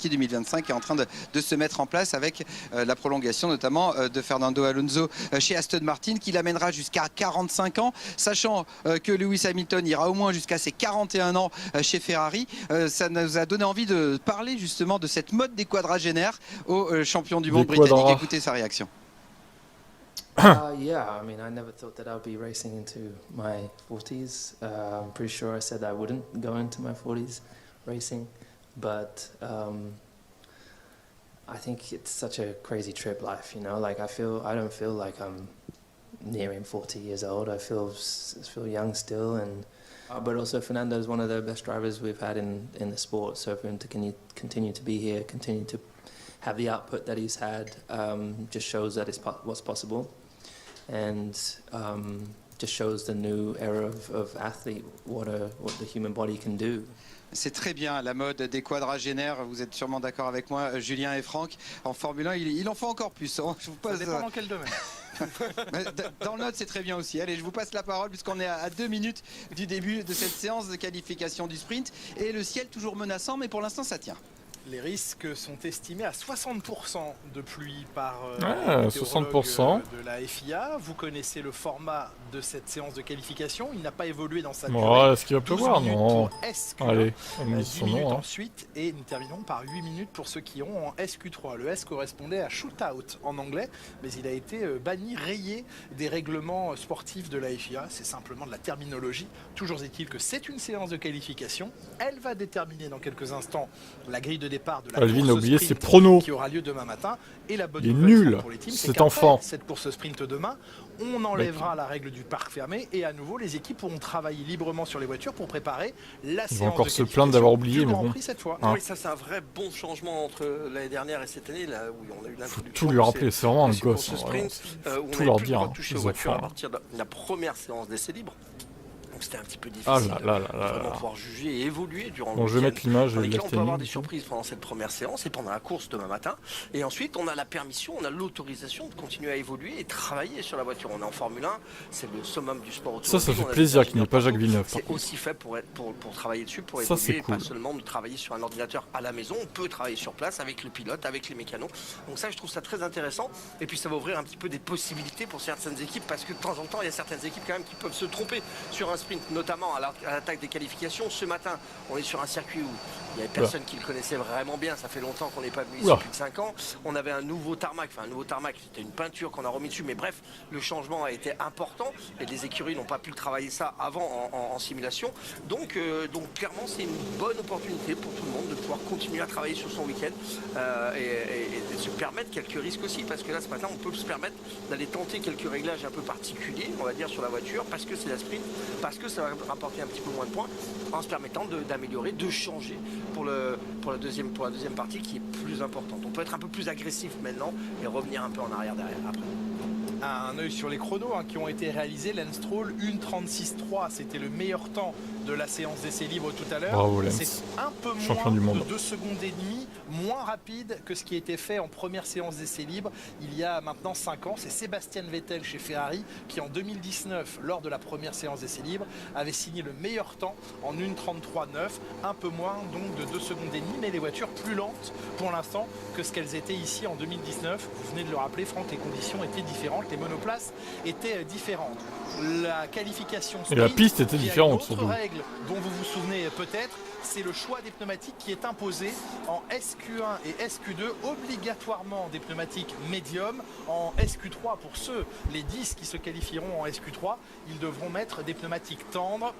partie 2025 est en train de se mettre en place avec la prolongation notamment de Fernando Alonso chez Aston Martin qui l'amènera jusqu'à 45 ans, sachant que Lewis Hamilton ira au moins jusqu'à ses 41 ans chez Ferrari. Ça nous a donné envie de parler justement de cette mode des quadragénaires au champion du monde britannique. Écoutez sa réaction. Yeah, I mean, I never thought that I'd be racing into my 40s. I'm pretty sure I said I wouldn't go into my 40s racing, but I think it's such a crazy trip life, you know. Like I don't feel like I'm nearing 40 years old. I feel young still, and but also Fernando is one of the best drivers we've had in the sport. So for him to continue to be here, continue to have the output that he's had, just shows that it's what's possible. And just shows the new era of athlete, what the human body can do. C'est très bien la mode des quadragénaires, vous êtes sûrement d'accord avec moi, Julien et Franck. En Formule 1, il en faut encore plus. Je vous passe... Ça dépend dans quel domaine. Dans le nôtre, c'est très bien aussi. Allez, je vous passe la parole puisqu'on est à 2 minutes du début de cette séance de qualification du sprint. Et le ciel toujours menaçant, mais pour l'instant, ça tient. Les risques sont estimés à 60% de pluie par 60% de la FIA. Vous connaissez le format de cette séance de qualification. Il n'a pas évolué dans sa durée. Est-ce qu'il va pleuvoir? Non. Allez, 10 minutes ensuite. Et nous terminons par 8 minutes pour ceux qui ont en SQ3. Le S correspondait à shootout en anglais, mais il a été banni, rayé des règlements sportifs de la FIA. C'est simplement de la terminologie. Toujours est-il que c'est une séance de qualification. Elle va déterminer dans quelques instants la grille de départ de la course sprint qui aura lieu demain matin. Et la bonne nouvelle pour les teams, c'est qu'après cette course sprint demain, on enlèvera la règle du parc fermé et à nouveau les équipes pourront travailler librement sur les voitures pour préparer la séance de qualification. Ils vont encore se plaindre d'avoir oublié, mais bon. Cette fois. Oui, ça c'est un vrai bon changement entre l'année dernière et cette année, là où on a eu l'introduction. Tout lui rappeler, c'est vraiment un gosse. Tout leur dire. Toucher aux voitures à partir de la première séance d'essai libre. Donc c'était un petit peu difficile de pouvoir juger et évoluer durant le week-end. Je vais mettre l'image. Là, on peut avoir des surprises pendant cette première séance et pendant la course demain matin. Et ensuite, on a la permission, on a l'autorisation de continuer à évoluer et travailler sur la voiture. On est en Formule 1, c'est le summum du sport automobile. Ça fait plaisir qu'il n'y ait pas Jacques Villeneuve. C'est aussi fait pour travailler dessus, pour évoluer, et pas seulement de travailler sur un ordinateur à la maison. On peut travailler sur place avec le pilote, avec les mécanos. Donc ça, je trouve ça très intéressant. Et puis ça va ouvrir un petit peu des possibilités pour certaines équipes parce que de temps en temps, il y a certaines équipes quand même qui peuvent se tromper sur un sprint, notamment à l'attaque des qualifications. Ce matin, on est sur un circuit où il n'y avait personne qui le connaissait vraiment bien. Ça fait longtemps qu'on n'est pas venu ici, plus de 5 ans. On avait un nouveau tarmac, c'était une peinture qu'on a remis dessus, mais bref, le changement a été important et les écuries n'ont pas pu travailler ça avant en simulation. Donc clairement, c'est une bonne opportunité pour tout le monde de pouvoir continuer à travailler sur son week-end et de se permettre quelques risques aussi, parce que là, ce matin, on peut se permettre d'aller tenter quelques réglages un peu particuliers, on va dire, sur la voiture, parce que c'est la sprint, parce que ça va rapporter un petit peu moins de points, en se permettant d'améliorer, de changer pour la deuxième partie qui est plus importante. On peut être un peu plus agressif maintenant et revenir un peu en arrière derrière après. Un œil sur les chronos qui ont été réalisés. Lance Stroll 1:36.3, c'était le meilleur temps de la séance d'essai libre tout à l'heure. C'est un peu moins de 2 secondes et demie, moins rapide que ce qui a été fait en première séance d'essai libre il y a maintenant 5 ans. C'est Sébastien Vettel chez Ferrari qui en 2019, lors de la première séance d'essai libre, avait signé le meilleur temps en 1:33.9, un peu moins donc de 2 secondes et demie, mais les voitures plus lentes pour l'instant que ce qu'elles étaient ici en 2019. Vous venez de le rappeler, Franck, les conditions étaient différentes, les monoplaces étaient différentes. La qualification sprint, et la piste était différente surtout. Règle dont vous vous souvenez peut-être, c'est le choix des pneumatiques qui est imposé en SQ1 et SQ2, obligatoirement des pneumatiques médium. En SQ3, pour ceux, les 10 qui se qualifieront en SQ3, ils devront mettre des pneumatiques tendres.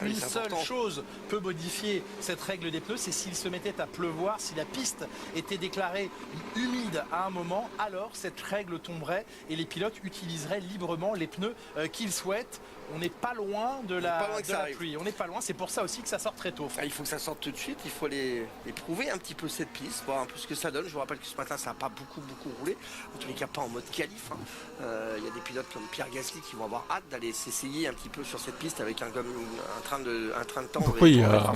Une seule chose peut modifier cette règle des pneus, c'est s'il se mettait à pleuvoir, si la piste était déclarée humide à un moment, alors cette règle tomberait et les pilotes utiliseraient librement les pneus qu'ils souhaitent. On n'est pas loin de la pluie, on n'est pas loin, c'est pour ça aussi que ça sort très tôt. Il faut que ça sorte tout de suite, il faut les prouver un petit peu cette piste, voir un peu ce que ça donne. Je vous rappelle que ce matin ça n'a pas beaucoup roulé, en tous les cas pas en mode qualif. Il y a des pilotes comme Pierre Gasly qui vont avoir hâte d'aller s'essayer un petit peu sur cette piste avec un train de temps. Pourquoi il y a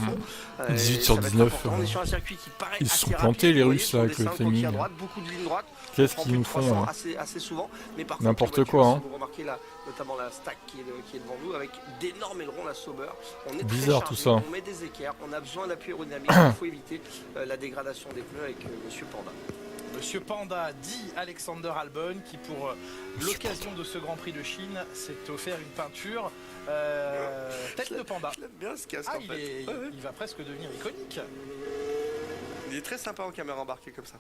18 sur 19 On est sur un circuit qui paraît ils se sont assez plantés rapide, les vous Russes voyez, là avec sur le des 5 coquilles à Fleming. droite, beaucoup de lignes droites. Qu'est-ce On prend qu'ils plus nous de 300 font assez souvent. Mais par n'importe contre, quoi, si vous remarquez là, notamment la stack qui est devant nous avec d'énormes ailerons, la Sauber. On est bizarre très tout chargé, ça. on met des équerres, on a besoin d'appui aérodynamique, il faut éviter la dégradation des pneus avec Monsieur Panda. Monsieur Panda dit Alexander Albon qui pour l'occasion de ce Grand Prix de Chine s'est offert une peinture tête de panda. J'aime bien ce casque en fait. Il va presque devenir iconique. Il est très sympa en caméra embarquée comme ça.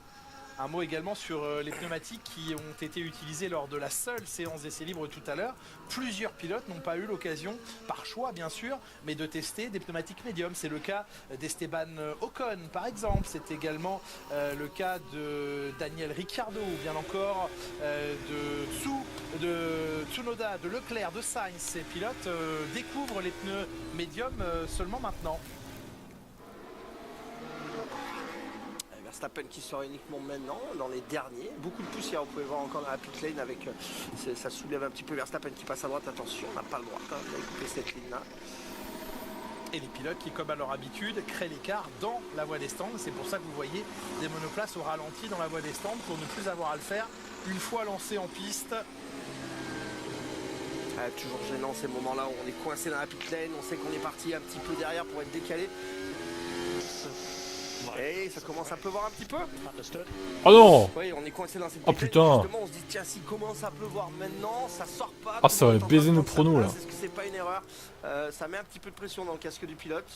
Un mot également sur les pneumatiques qui ont été utilisés lors de la seule séance d'essai libre tout à l'heure. Plusieurs pilotes n'ont pas eu l'occasion, par choix bien sûr, mais de tester des pneumatiques médiums. C'est le cas d'Esteban Ocon par exemple. C'est également le cas de Daniel Ricciardo ou bien encore de Tsunoda, de Leclerc, de Sainz. Ces pilotes découvrent les pneus médiums seulement maintenant. Verstappen qui sort uniquement maintenant, dans les derniers. Beaucoup de poussière, vous pouvez voir encore dans la pit lane avec ça soulève un petit peu. Verstappen qui passe à droite, attention, on n'a pas le droit d'aller couper cette ligne-là. Et les pilotes qui, comme à leur habitude, créent l'écart dans la voie des stands. C'est pour ça que vous voyez des monoplaces au ralenti dans la voie des stands pour ne plus avoir à le faire une fois lancé en piste. Toujours gênant ces moments-là où on est coincé dans la pit lane, on sait qu'on est parti un petit peu derrière pour être décalé. Et ça commence à pleuvoir un petit peu. Oh non! Oui, on est coincé dans cette oh putain! Justement, on se dit tiens, s'il commence à pleuvoir maintenant, ça sort pas. Ah, ça va baiser nos pronos là. Est-ce que c'est pas une erreur? Ça met un petit peu de pression dans le casque du pilote.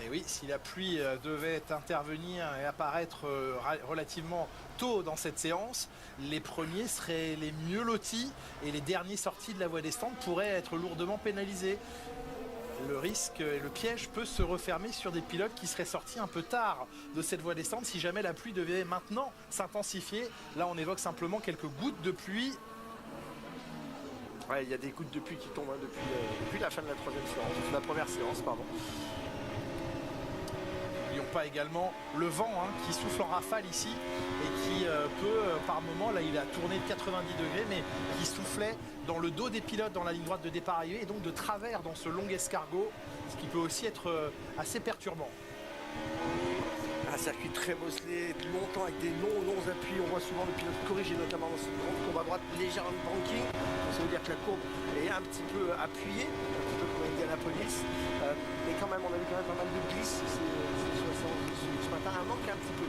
Et oui, si la pluie devait intervenir et apparaître relativement tôt dans cette séance, les premiers seraient les mieux lotis et les derniers sortis de la voie des stands pourraient être lourdement pénalisés. Le risque et le piège peut se refermer sur des pilotes qui seraient sortis un peu tard de cette voie des stands si jamais la pluie devait maintenant s'intensifier. Là, on évoque simplement quelques gouttes de pluie. Ouais, il y a des gouttes de pluie qui tombent depuis la fin de la première séance, pardon. N'oublions pas également le vent qui souffle en rafale ici et qui peut par moment, là il a tourné de 90 degrés, mais qui soufflait dans le dos des pilotes dans la ligne droite de départ arrivée et donc de travers dans ce long escargot, ce qui peut aussi être assez perturbant. Un circuit très bosselé, longtemps avec des longs appuis. On voit souvent le pilote corriger, notamment dans cette grande courbe à droite, légèrement banking. Ça veut dire que la courbe est un petit peu appuyée, un petit peu comme Indianapolis. Mais quand même, on a vu quand même pas mal de glisse ce matin. Un manque un petit peu.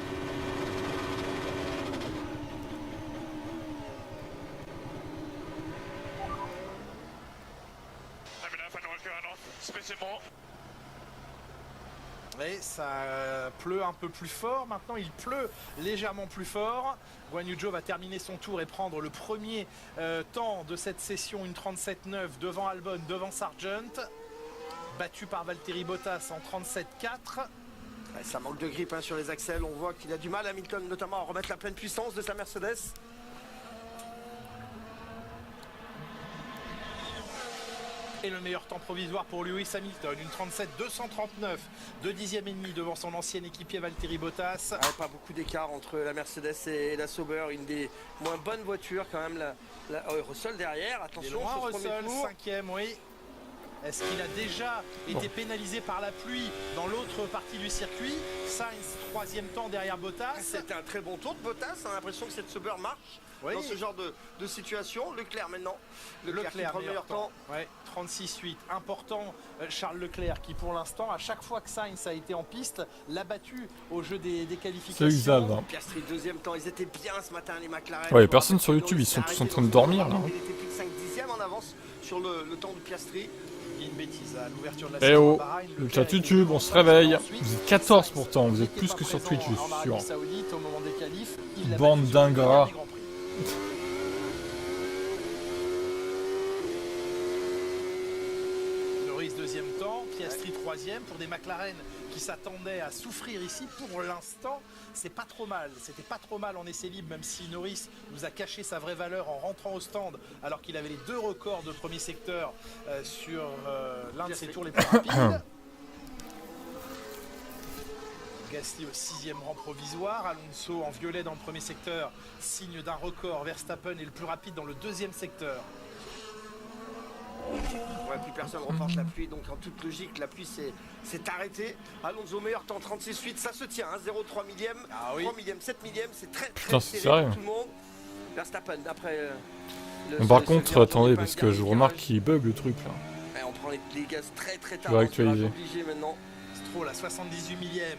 Et ça pleut un peu plus fort. Maintenant, il pleut légèrement plus fort. Guan Yu Zhou va terminer son tour et prendre le premier temps de cette session, une 37.9 devant Albon, devant Sargent. Battu par Valtteri Bottas en 37.4. Ouais, ça manque de grippe sur les axels. On voit qu'il a du mal, Hamilton, notamment à remettre la pleine puissance de sa Mercedes. Et le meilleur temps provisoire pour Lewis Hamilton, une 37.239, 2 dixièmes et demi devant son ancien équipier Valtteri Bottas. Ouais, pas beaucoup d'écart entre la Mercedes et la Sauber, une des moins bonnes voitures quand même. Russell derrière, attention. Russell, 5e, oui. Est-ce qu'il a déjà été pénalisé par la pluie dans l'autre partie du circuit? Sainz, 3e temps derrière Bottas. C'était un très bon tour de Bottas, on a l'impression que cette Sauber marche dans ce genre de situation. Leclerc maintenant. Leclerc qui prend le meilleur temps. Ouais, 36.8. Important, Charles Leclerc qui pour l'instant, à chaque fois que Sainz a été en piste, l'a battu au jeu des qualifications. C'est usable. Piastri, 2e temps. Ils étaient bien ce matin, les McLaren. Ouais, personne sur YouTube, ils sont tous en train de dormir là. Il était plus de 5 dixièmes en avance sur le temps de Piastri. Une bêtise à l'ouverture de la Eh saison oh, à Bahreïn. le chat YouTube, on se réveille. Vous êtes 14 pourtant, vous êtes plus que sur Twitch, je suis sûr. Saoudite, au moment des qualifs, bande d'ingrats. Norris 2e temps, Piastri 3e pour des McLaren qui s'attendaient à souffrir ici. Pour l'instant, c'est pas trop mal. C'était pas trop mal en essai libre, même si Norris nous a caché sa vraie valeur en rentrant au stand, alors qu'il avait les 2 records de premier secteur sur l'un de ses tours les plus rapides. Gasly au 6e rang provisoire, Alonso en violet dans le premier secteur, signe d'un record. Verstappen est le plus rapide dans le 2e secteur. Ouais, plus personne reporte la pluie, donc en toute logique, la pluie s'est arrêtée. Alonso meilleur temps 36,8, ça se tient, hein, 0,3 millième, 3 millièmes, 7 millièmes, c'est très serré pour tout le monde. Verstappen, après... par contre, attendez, parce que je remarque qu'il bug le truc là. Ouais, on prend les gaz très tard, je vais actualiser. Obligé maintenant. Stroll à 78 millième.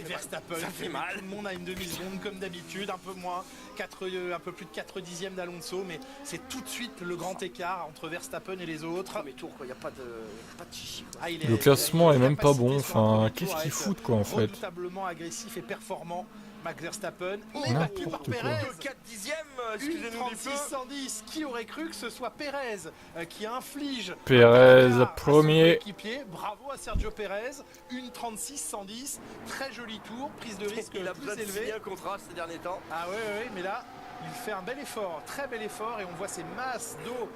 Verstappen, ça fait mal. Tout le monde a une demi-seconde comme d'habitude, un peu moins, un peu plus de 4 dixièmes d'Alonso, mais c'est tout de suite le grand écart entre Verstappen et les autres. Premier tour, il n'y a pas de chichi. Le classement est même pas bon, enfin, qu'est-ce qu'ils foutent quoi en fait? Redoutablement agressif et performant. Max Verstappen, il est battu par Perez. 4 dixièmes, excusez-nous du peu. 36-110, qui aurait cru que ce soit Perez qui inflige Perez premier équipier. Bravo à Sergio Perez, 1:36-110, très joli tour, prise de risque il a plus élevée. Un contrat ces derniers temps. Ah oui, mais là, il fait un bel effort, très bel effort, et on voit ces masses d'eau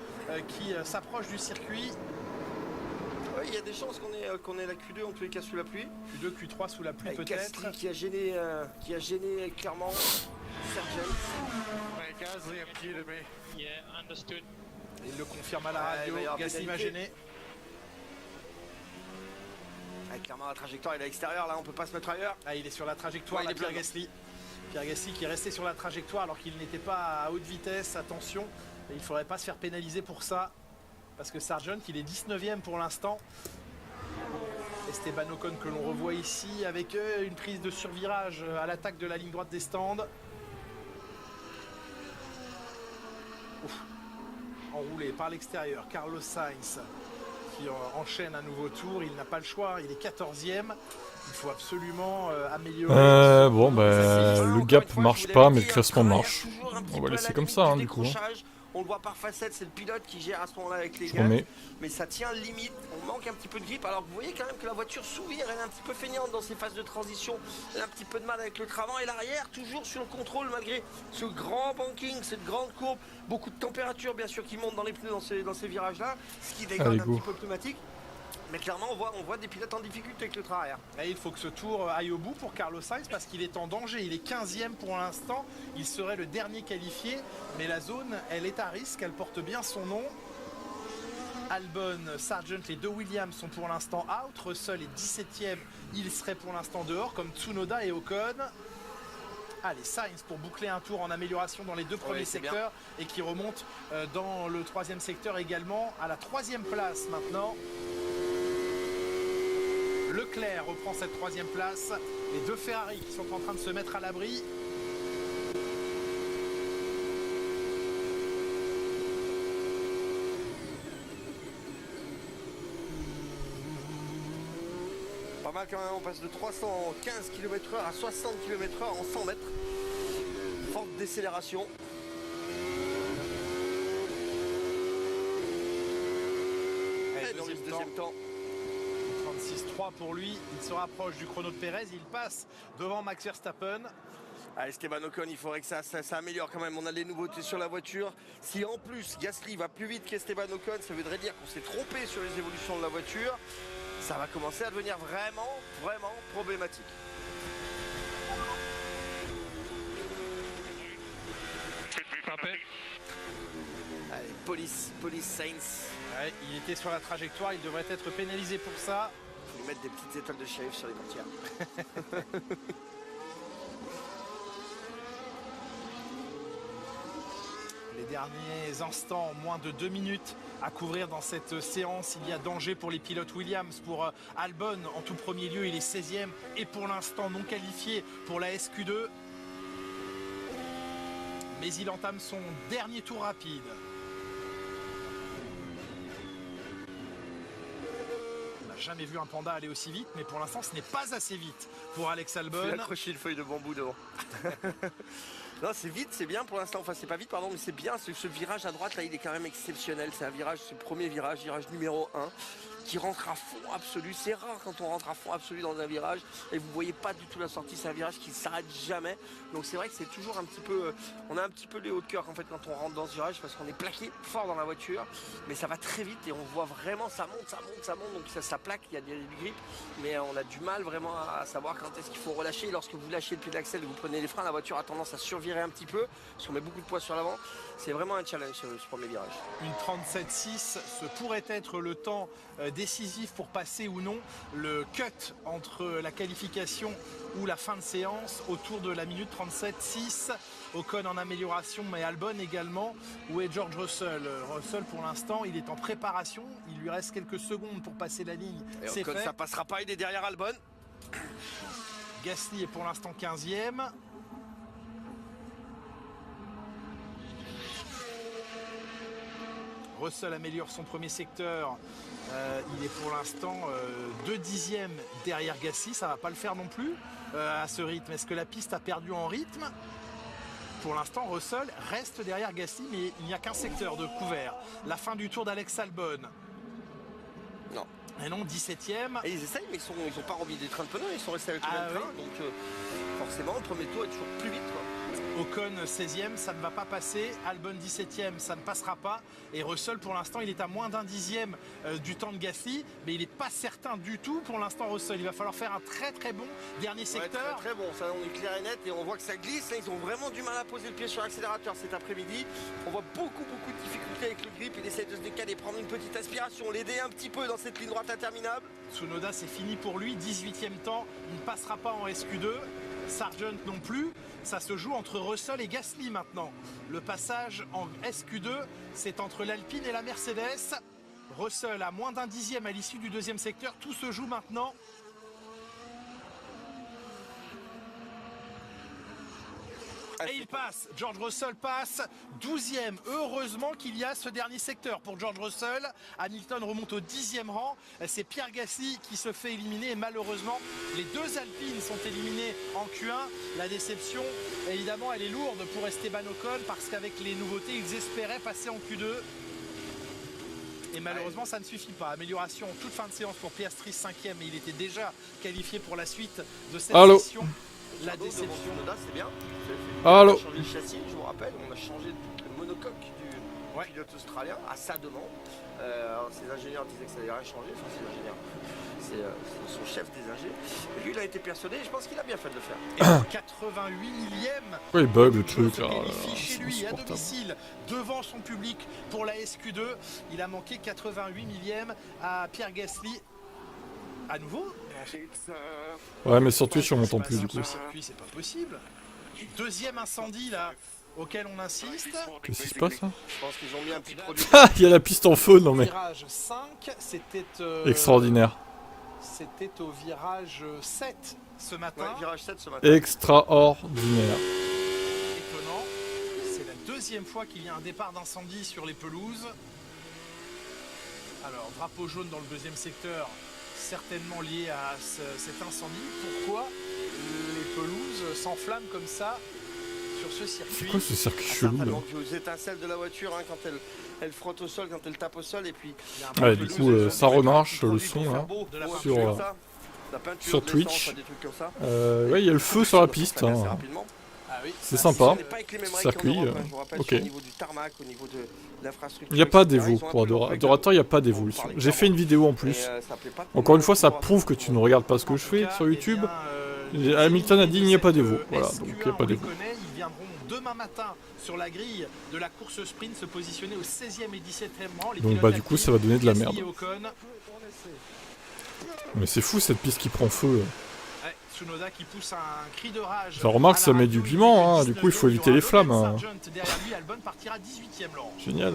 qui s'approchent du circuit. Il y a des chances qu'on ait la Q2 en tous les cas sous la pluie. Q2, Q3 sous la pluie peut-être. Qui a gêné clairement Sargent. Il le confirme à la radio, Gasly m'a gêné. Clairement la trajectoire il est à l'extérieur, là on peut pas se mettre ailleurs. Il est sur la trajectoire, là, Pierre Gasly. Pierre Gasly qui est resté sur la trajectoire alors qu'il n'était pas à haute vitesse, attention. Et il ne faudrait pas se faire pénaliser pour ça. Parce que Sargent, il est 19e pour l'instant. Esteban Ocon que l'on revoit ici avec une prise de survirage à l'attaque de la ligne droite des stands. Enroulé par l'extérieur, Carlos Sainz qui enchaîne un nouveau tour. Il n'a pas le choix, il est 14e. Il faut absolument améliorer. Le gap marche pas, mais le classement marche. On va laisser comme ça, du coup. On le voit par facette, c'est le pilote qui gère à ce moment-là avec les gars. Mais ça tient limite, on manque un petit peu de grip. Alors vous voyez quand même que la voiture sourire, elle est un petit peu feignante dans ses phases de transition. Elle a un petit peu de mal avec le train avant et l'arrière, toujours sur le contrôle malgré ce grand banking, cette grande courbe. Beaucoup de température bien sûr qui monte dans les pneus dans ces virages-là, ce qui dégrade un petit peu le pneumatique. Mais clairement, on voit des pilotes en difficulté avec le train arrière. Et il faut que ce tour aille au bout pour Carlos Sainz parce qu'il est en danger. Il est 15e pour l'instant. Il serait le dernier qualifié. Mais la zone, elle est à risque. Elle porte bien son nom. Albon, Sargent, les deux Williams sont pour l'instant out. Russell est 17e. Il serait pour l'instant dehors comme Tsunoda et Ocon. Allez, Sainz pour boucler un tour en amélioration dans les deux premiers secteurs et qui remonte dans le troisième secteur également à la 3e place maintenant. Leclerc reprend cette 3e place. Les deux Ferrari qui sont en train de se mettre à l'abri. Pas mal quand même, on passe de 315 km/h à 60 km/h en 100 mètres. Forte décélération. Et dans le deuxième temps. 36-3 pour lui, il se rapproche du chrono de Perez, il passe devant Max Verstappen. Esteban Ocon, il faudrait que ça améliore quand même, on a des nouveautés sur la voiture. Si en plus Gasly va plus vite qu'Esteban Ocon, ça voudrait dire qu'on s'est trompé sur les évolutions de la voiture. Ça va commencer à devenir vraiment problématique. Allez, police Sainz. Ouais, il était sur la trajectoire, il devrait être pénalisé pour ça. Il faut lui mettre des petites étoiles de shérif sur les portières. Les derniers instants, moins de 2 minutes à couvrir dans cette séance. Il y a danger pour les pilotes Williams, pour Albon en tout premier lieu, il est 16e et pour l'instant non qualifié pour la SQ2. Mais il entame son dernier tour rapide. On n'a jamais vu un panda aller aussi vite, mais pour l'instant ce n'est pas assez vite pour Alex Albon. Il a accroché une feuille de bambou devant. Non, c'est vite, c'est bien pour l'instant. Enfin, c'est pas vite, pardon, mais c'est bien. Ce virage à droite, là, il est quand même exceptionnel. C'est un virage, c'est le premier virage numéro 1, qui rentre à fond absolu. C'est rare quand on rentre à fond absolu dans un virage et vous voyez pas du tout la sortie. C'est un virage qui ne s'arrête jamais. Donc c'est vrai que c'est toujours un petit peu... on a un petit peu les hauts de cœur en fait quand on rentre dans ce virage parce qu'on est plaqué fort dans la voiture. Mais ça va très vite et on voit vraiment ça monte. Donc ça plaque, il y a du grip. Mais on a du mal vraiment à savoir quand est-ce qu'il faut relâcher. Lorsque vous lâchez le pied d'axel et vous prenez les freins, la voiture a tendance à survirer ralentirez un petit peu, parce qu'on met beaucoup de poids sur l'avant. C'est vraiment un challenge ce premier virage. Une 37,6, ce pourrait être le temps décisif pour passer ou non le cut entre la qualification ou la fin de séance autour de la minute 37,6. Ocon en amélioration, mais Albon également. Où est George Russell? Russell pour l'instant il est en préparation, il lui reste quelques secondes pour passer la ligne. C'est Ocon, fait. Ça passera pas, il est derrière Albon. Gasly est pour l'instant 15e. Russell améliore son premier secteur. Il est pour l'instant 2 dixièmes derrière Gasly. Ça ne va pas le faire non plus à ce rythme. Est-ce que la piste a perdu en rythme? Pour l'instant, Russell reste derrière Gasly, mais il n'y a qu'un secteur de couvert. La fin du tour d'Alex Albon. Non. Et non, 17e. Et ils essayent, mais ils n'ont pas remis des trains de pneus, ils sont restés avec le même train. Donc forcément, le premier tour est toujours plus vite, quoi. Ocon 16e, ça ne va pas passer. Albon 17e, ça ne passera pas. Et Russell pour l'instant il est à moins d'un dixième du temps de Gasly, mais il n'est pas certain du tout pour l'instant Russell. Il va falloir faire un très très bon dernier secteur. Très bon, ça on est clair et net et on voit que ça glisse. Là, ils ont vraiment du mal à poser le pied sur l'accélérateur cet après-midi. On voit beaucoup de difficultés avec le grip. Il essaie de se décaler, prendre une petite aspiration, l'aider un petit peu dans cette ligne droite interminable. Tsunoda c'est fini pour lui, 18e temps, il ne passera pas en SQ2. Sargent non plus, ça se joue entre Russell et Gasly maintenant. Le passage en SQ2, c'est entre l'Alpine et la Mercedes. Russell a moins d'un dixième à l'issue du deuxième secteur, tout se joue maintenant. Et il passe, George Russell passe, 12e. Heureusement qu'il y a ce dernier secteur pour George Russell. Hamilton remonte au 10e rang. C'est Pierre Gasly qui se fait éliminer. Et malheureusement, les deux Alpines sont éliminées en Q1. La déception, évidemment, elle est lourde pour Esteban Ocon parce qu'avec les nouveautés, ils espéraient passer en Q2. Et malheureusement, ça ne suffit pas. Amélioration en toute fin de séance pour Piastri 5e. Et il était déjà qualifié pour la suite de cette session. La déception. C'est bien. Allô. On a changé le châssis, je vous rappelle, on a changé le monocoque du pilote australien à sa demande. Ses ingénieurs disaient que ça n'allait rien changer, enfin ses ingénieurs, c'est son chef des ingés. Et lui il a été persuadé et je pense qu'il a bien fait de le faire. Et 88 millième. Oui, bug le truc là. Chez lui à domicile devant son public pour la SQ2. Il a manqué 88 millième à Pierre Gasly. À nouveau. Ouais, mais sur Twitch on m'entend plus du coup. Circuit, c'est pas possible. Deuxième incendie là auquel on insiste. Qu'est-ce qui se passe là? Je pense qu'ils ont mis un petit produit. Il y a la piste en feu, non mais. Virage 5, c'était extraordinaire. C'était au virage 7 ce matin. Ouais, virage 7 ce matin. Extraordinaire. Étonnant. C'est la deuxième fois qu'il y a un départ d'incendie sur les pelouses. Alors, drapeau jaune dans le deuxième secteur, certainement lié à cet incendie. Pourquoi les pelouses s'enflamment comme ça sur ce circuit? C'est quoi ce circuit chelou là? Les étincelles de la voiture hein, quand elle frotte au sol, quand elle tape au sol et puis... Ouais, du coup ça remarche le son là sur Twitch. Ouais, il y a le feu sur la piste. Hein. C'est sympa. Circuit. Ok. Il n'y a pas d'évo pour Adorateur, il n'y a pas d'évolution. J'ai fait une vidéo en plus. Encore une fois, ça prouve que tu ne regardes pas ce que je fais sur YouTube. Hamilton a dit il n'y a pas d'évo. Voilà, donc il n'y a pas d'évo. Ils viendront demain matin sur la grille de la course sprint se positionner au 16e et 17e rang. Donc bah du coup ça va donner de la merde. Mais c'est fou cette piste qui prend feu. Tsunoda qui pousse un cri de rage. Ça remarque ça met du piment, hein. Du coup il faut éviter les flammes. Hein. Derrière lui, Albon partira 18e, Laurent. Génial.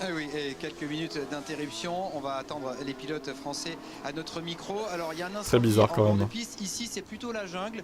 Ah oui, et quelques minutes d'interruption. On va attendre les pilotes français à notre micro. Alors il y a un instant très bizarre quand même. Piste. Ici c'est plutôt la jungle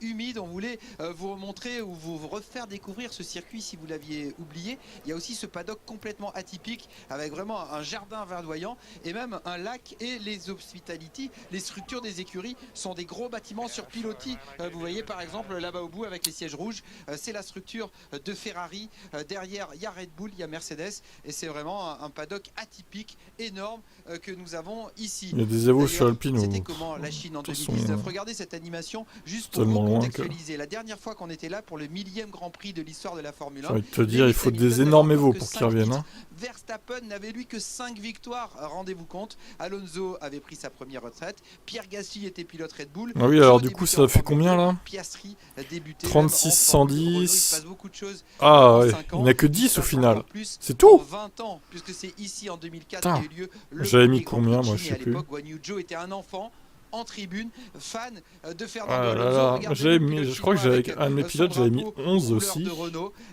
humide. On voulait vous montrer ou vous refaire découvrir ce circuit si vous l'aviez oublié. Il y a aussi ce paddock complètement atypique avec vraiment un jardin verdoyant et même un lac et les hospitality. Les structures des écuries sont des gros bâtiments sur pilotis. Vous voyez par exemple là-bas au bout avec les sièges rouges, c'est la structure de Ferrari. Derrière il y a Red Bull, il y a Mercedes et c'est vraiment un paddock atypique, énorme, que nous avons ici. Il y a des avos chez Alpine. C'était comment la Chine en 2019? Regardez cette animation juste pour vous contextualiser. La dernière fois qu'on était là pour le 1000e Grand Prix de l'histoire de la Formule 1. J'ai envie de te dire, il faut des énormes évos pour qu'ils reviennent. Hein. Verstappen n'avait lui que 5 victoires, rendez-vous compte. Alonso avait pris sa première retraite. Pierre Gasly était pilote Red Bull. Ah oui, alors du coup, ça fait combien là? Piastri a débuté 36, 110. Choses, ah ouais, il n'y a que 10 au final. C'est tout. 20 ans, puisque c'est ici en 2004 qu'il y a eu lieu. J'avais mis combien, moi, je sais plus. Guan Yu Zhou était un enfant en tribune, fan de Fernando Alonso. Je crois que j'avais un de mes pilotes, j'avais mis 11 aussi.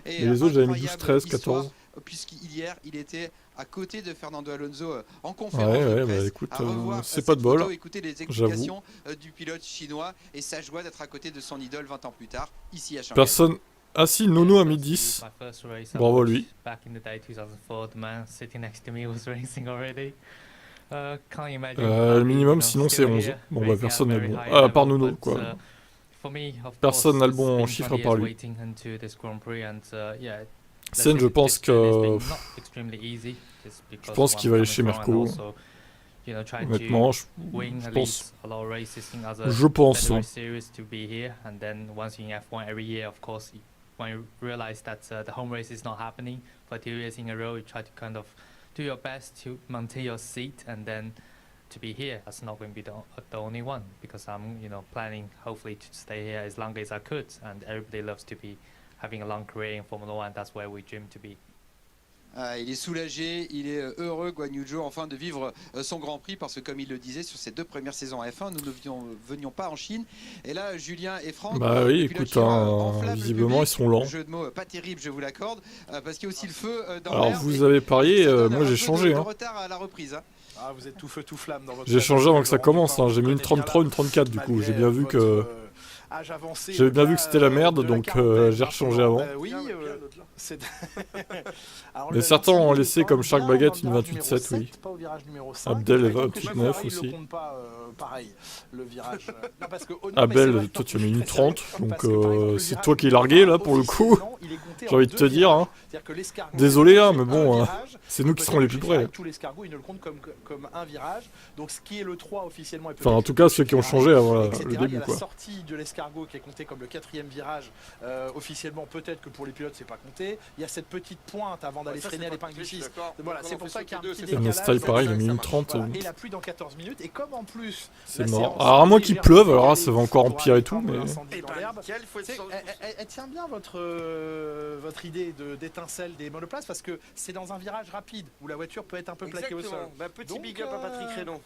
Et les autres, j'avais mis 12, 13, 14. Puisqu'hier, il était à côté de Fernando Alonso en conférence de presse. Bah écoute, c'est pas de bol. Écouter les explications du pilote chinois et sa joie d'être à côté de son idole 20 ans plus tard, ici à Shanghai. Personne. Ah si, Nono a mis 10. Bravo à lui. Le minimum, sinon c'est 11. Bon bah personne n'a le bon. Ah, à part Nono, quoi. Personne n'a le bon chiffre à part lui. Sen, je pense que... Je pense qu'il va aller chez Merco. Honnêtement, je pense. Je pense. When you realize that the home race is not happening for 2 years in a row, you try to kind of do your best to maintain your seat, and then to be here, that's not going to be the only one, because I'm planning hopefully to stay here as long as I could, and everybody loves to be having a long career in Formula 1. That's where we dream to be. Il est soulagé, il est heureux, Guan Yu Zhou, enfin de vivre son Grand Prix, parce que comme il le disait, sur ses 2 premières saisons en F1, nous ne venions pas en Chine. Et là, Julien et Franck, bah oui, écoute, visiblement ils sont lents. Jeu de mots pas terrible, je vous l'accorde, parce qu'il y a aussi le feu dans l'air. Alors vous avez parié, moi j'ai changé. Retard à la reprise. Ah, vous êtes tout feu tout flamme dans votre. J'ai changé avant que ça commence. J'ai mis une 33, une 34 du coup. J'ai bien vu que. J'avais bien vu que c'était la merde, donc j'ai rechangé avant. Oui, mais certains ont laissé comme Shark Baguette une 28-7, oui. Abdel 28-9 aussi. Abel, toi tu as mis une 30, donc c'est toi qui es largué là pour le coup. J'ai envie de te dire. Hein. Désolé, hein, mais bon, c'est nous qui serons les plus près. Tout l'escargot, il ne le compte comme un virage. Donc ce qui est le 3 officiellement. Enfin, en tout cas, ceux qui ont changé avant le début. La sortie de l'escargot qui est compté comme le 4e virage, officiellement, peut-être que pour les pilotes, c'est pas compté. Il y a cette petite pointe avant d'aller freiner à l'épingle du 6. Voilà, c'est pour ça qu'il y a un petit décalage. Style pareil, il a mis une 30. Et la pluie dans 14 minutes. Et comme en plus. C'est mort. Alors, à moins qu'il pleuve, alors là, ça va encore empirer et tout. Mais... Elle tient bien votre idée d'étincelle des monoplaces, parce que c'est dans un virage rapide où la voiture peut être un peu plaquée au sol. Petit big up à Patrick Redon.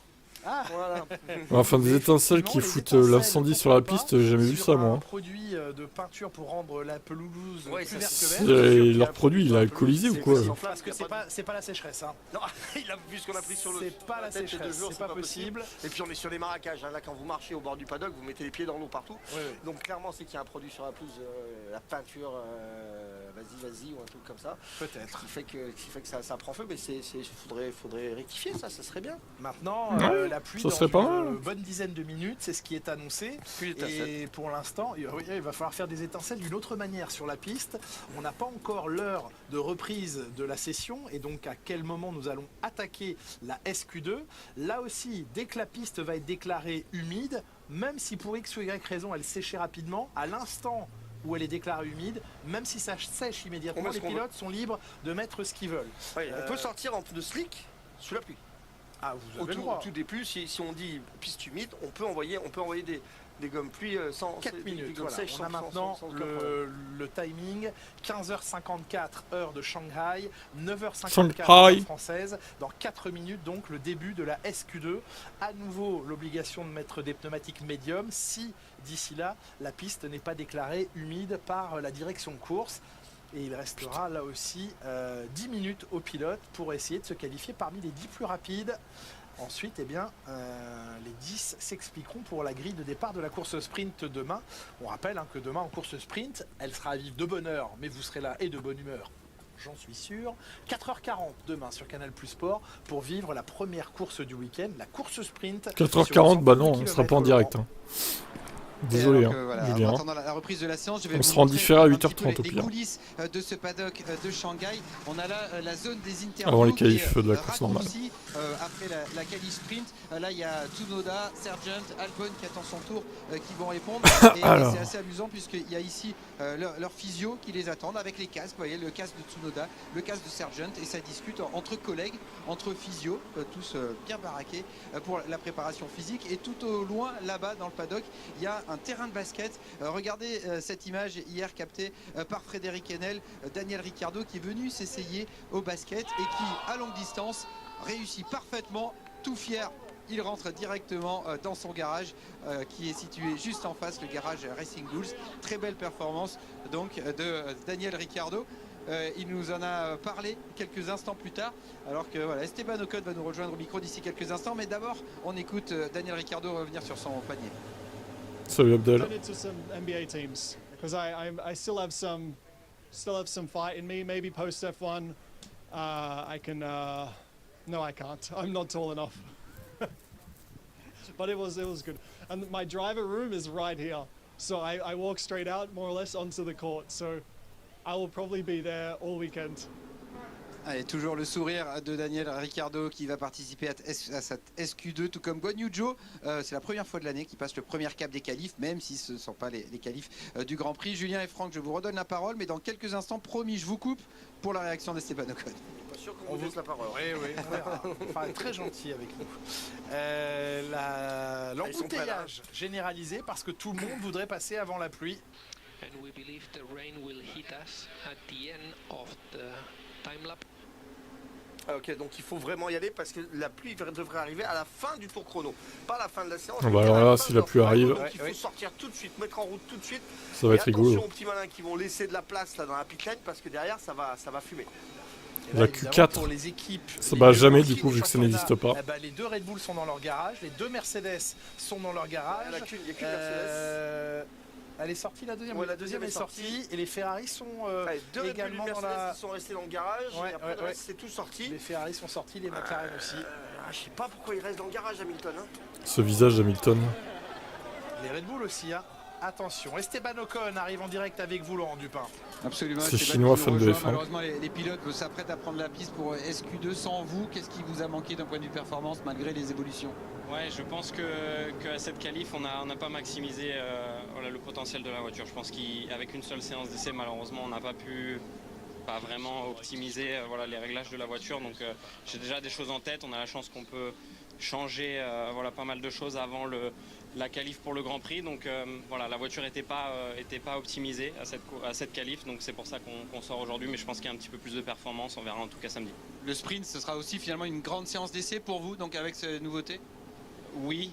Ah. Voilà. Enfin, des étincelles qui foutent l'incendie sur la piste, j'ai jamais vu ça, moi. Un produit de peinture pour rendre la pelouse plus verte que verte. Leur produit, il a alcoolisé ou quoi? Parce que c'est pas la sécheresse. Hein. Non, il a vu ce qu'on a pris sur le. C'est pas la sécheresse, c'est pas possible. Et puis on est sur les marécages. Hein. Là, quand vous marchez au bord du paddock, vous mettez les pieds dans l'eau partout. Oui. Donc clairement, c'est qu'il y a un produit sur la pelouse, la peinture, vas-y, ou un truc comme ça. Peut-être. Qui fait que ça prend feu, mais faudrait rectifier ça serait bien. Maintenant. La pluie ça dans serait pas une bonne dizaine de minutes, c'est ce qui est annoncé. Et pour l'instant, il va falloir faire des étincelles d'une autre manière sur la piste. On n'a pas encore l'heure de reprise de la session et donc à quel moment nous allons attaquer la SQ2. Là aussi, dès que la piste va être déclarée humide, même si pour X ou Y raison elle séchait rapidement, à l'instant où elle est déclarée humide, même si ça sèche immédiatement, les pilotes sont libres de mettre ce qu'ils veulent. On peut sortir de slick sous la pluie. Ah, vous avez le droit. Au tout début, si on dit piste humide, on peut envoyer des gommes pluie sans 4 minutes. Voilà. On a maintenant le timing 15h54 heure de Shanghai, 9h54 heure française. Dans 4 minutes, donc le début de la SQ2. À nouveau, l'obligation de mettre des pneumatiques médiums si d'ici là la piste n'est pas déclarée humide par la direction de course. Et il restera là aussi 10 minutes au pilote pour essayer de se qualifier parmi les 10 plus rapides. Ensuite, eh bien, les 10 s'expliqueront pour la grille de départ de la course sprint demain. On rappelle que demain en course sprint, elle sera à vivre de bonne heure, mais vous serez là et de bonne humeur, j'en suis sûr. 4h40 demain sur Canal Plus Sport pour vivre la première course du week-end, la course sprint. 4h40, bah non, on ne sera pas en direct. Hein. Désolé, voilà, Julien. en attendant la reprise de la séance, je vais on vous sera en montrer différé à un petit 8h30 peu au les pire. coulisses de ce paddock de Shanghai. On a là la zone des interviews. Avant les qualifs de la course normale. Après la qualif sprint, là il y a Tsunoda, Sargent, Albon qui attend son tour, qui vont répondre. Et c'est assez amusant puisqu'il y a ici leur physio qui les attendent avec les casques. Vous voyez, le casque de Tsunoda, le casque de Sargent, et ça discute entre collègues, entre physio, tous bien baraqués pour la préparation physique. Et tout au loin, là-bas dans le paddock, il y a un terrain de basket. Regardez cette image hier captée par Frédéric Henel, Daniel Ricciardo qui est venu s'essayer au basket et qui, à longue distance, réussit parfaitement, tout fier. Il rentre directement dans son garage qui est situé juste en face, le garage Racing Bulls. Très belle performance donc de Daniel Ricciardo. Il nous en a parlé quelques instants plus tard, alors que voilà, Esteban Ocon va nous rejoindre au micro d'ici quelques instants. Mais d'abord, on écoute Daniel Ricciardo revenir sur son panier. Salut Abdel. Because I still have some fight in me. Maybe post F1, I can. No, I can't. I'm not tall enough. But it was good. And my driver room is right here, so I walk straight out more or less onto the court. So I will probably be there all weekend. Et toujours le sourire de Daniel Ricciardo qui va participer à cette SQ2, tout comme Guan Yu Zhou. C'est la première fois de l'année qu'il passe le premier cap des qualifs, même si ce ne sont pas les qualifs du Grand Prix. Julien et Franck, je vous redonne la parole, mais dans quelques instants, promis, je vous coupe pour la réaction d'Esteban Ocon. Pas sûr qu'on vous laisse la parole. Oui, on verra. Enfin, très gentil avec nous. L'embouteillage généralisé parce que tout le monde voudrait passer avant la pluie. And we believe the rain will hit us at the end of the time lapse. Ok, donc il faut vraiment y aller parce que la pluie devrait arriver à la fin du tour chrono, pas à la fin de la séance. Bah alors là, si la pluie arrive, donc il faut sortir tout de suite, mettre en route tout de suite. Ça va être rigolo. Attention aux petits malins qui vont laisser de la place là dans la pit lane parce que derrière ça va fumer. La Q4, pour les équipes, ça bat jamais du coup vu que ça n'existe pas. Les deux Red Bull sont dans leur garage, les deux Mercedes sont dans leur garage. Il n'y a qu'une Mercedes. Elle est sortie la deuxième. Ouais, la deuxième est sortie et les Ferrari sont également deux dans la. Ils sont restés dans le garage. Et après, c'est tout sorti. Les Ferrari sont sortis, les McLaren aussi. Je sais pas pourquoi ils restent dans le garage, Hamilton. Ce visage d'Hamilton. Les Red Bull aussi, hein. Attention, Esteban Ocon arrive en direct avec vous, Laurent Dupin. Absolument. C'est chinois, fan de F1. Malheureusement, les pilotes s'apprêtent à prendre la piste pour SQ2 sans vous. Qu'est-ce qui vous a manqué d'un point de vue performance malgré les évolutions? Ouais, je pense qu'à cette qualif, on n'a pas maximisé le potentiel de la voiture. Je pense qu'avec une seule séance d'essai, malheureusement, on n'a pas pu vraiment optimiser les réglages de la voiture. Donc j'ai déjà des choses en tête. On a la chance qu'on peut changer pas mal de choses avant la qualif pour le Grand Prix. Donc la voiture n'était pas optimisée à cette qualif. Donc c'est pour ça qu'on sort aujourd'hui. Mais je pense qu'il y a un petit peu plus de performance. On verra en tout cas samedi. Le sprint, ce sera aussi finalement une grande séance d'essai pour vous, donc avec ces nouveautés? Oui,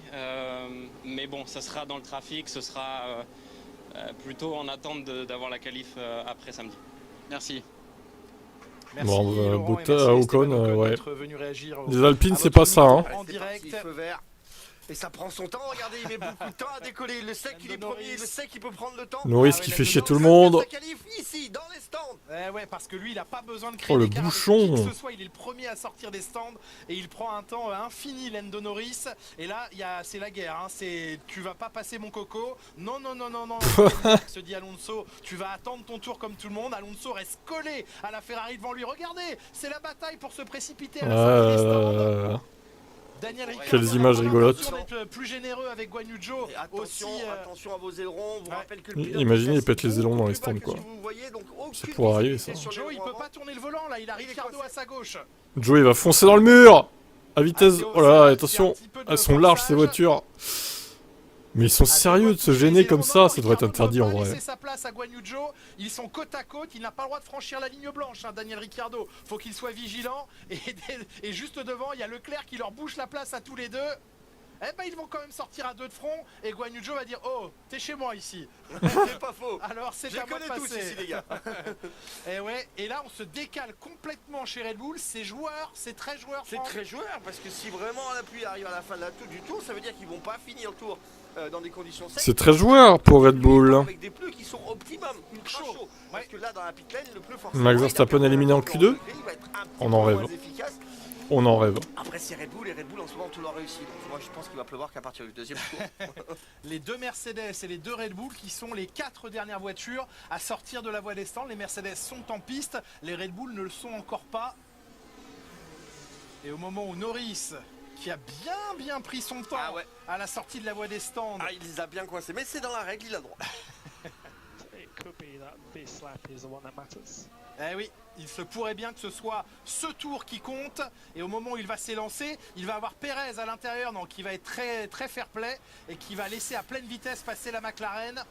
mais bon, ça sera dans le trafic, ce sera plutôt en attente d'avoir la qualif après samedi. Merci. Merci bon, Laurent, Bottas, Ocon, ouais. Venu réagir Les Alpines, c'est pas ça, hein. En direct. Feu vert. Et ça prend son temps, regardez, il met beaucoup de temps à décoller. Il le sait qu'il est premier, il le sait qu'il peut prendre le temps. Norris qui fait chier tout le monde. Ici, dans les stands. Ouais, parce que lui, il a pas besoin de créer le d'écart avec bouchon. qui que ce soit. Il est le premier à sortir des stands et il prend un temps infini, Lando Norris. Et là, c'est la guerre. Hein. Tu vas pas passer mon coco. Non. Se dit Alonso. Tu vas attendre ton tour comme tout le monde. Alonso reste collé à la Ferrari devant lui. Regardez, c'est la bataille pour se précipiter à la sortie des stands. Daniel Ricciardo, quelles images rigolotes. D'être plus généreux avec Guan Yu Zhou. Attention à vos ailerons. Vous rappelle que le pilote imaginez, il pète les ailerons dans les stands, quoi. Ça pourrait arriver, ça. Joe, il peut pas tourner le volant, là. Il a Ricciardo à sa gauche. Joe, il va foncer dans le mur à vitesse. Oh là, attention. Elles sont larges, ces voitures. Mais ils sont sérieux de se gêner comme ça devrait être interdit en vrai. Sa place à Guan Yu Zhou. Ils sont côte à côte, il n'a pas le droit de franchir la ligne blanche, hein, Daniel Ricciardo. Faut qu'il soit vigilant. Et juste devant, il y a Leclerc qui leur bouche la place à tous les deux. Eh ben ils vont quand même sortir à deux de front. Et Guan Yu Zhou va dire: oh, t'es chez moi ici. C'est pas faux. Alors c'est à moi de passer. Tous ici, les gars. Et là on se décale complètement chez Red Bull. C'est joueur, c'est très joueur. C'est très joueur parce que si vraiment la pluie arrive à la fin du tour, ça veut dire qu'ils vont pas finir le tour dans des conditions sèches. C'est très joueur pour Red Bull. Avec des pneus qui sont optimum, ultra chauds. Parce que là dans la pit lane, le pneu forcément. Max Verstappen éliminé en Q2. On en rêve. On en rêve. Après c'est Red Bull, et Red Bull en ce moment tout leur réussi. Donc moi je pense qu'il va pleuvoir qu'à partir du deuxième tour. Les deux Mercedes et les deux Red Bull qui sont les 4 dernières voitures à sortir de la voie des stands. Les Mercedes sont en piste, les Red Bull ne le sont encore pas. Et au moment où Norris, qui a bien pris son temps à la sortie de la voie des stands. Ah, il les a bien coincés, mais c'est dans la règle, il a le droit. Eh oui, il se pourrait bien que ce soit ce tour qui compte. Et au moment où il va s'élancer, il va avoir Pérez à l'intérieur, donc qui va être très fair play et qui va laisser à pleine vitesse passer la McLaren.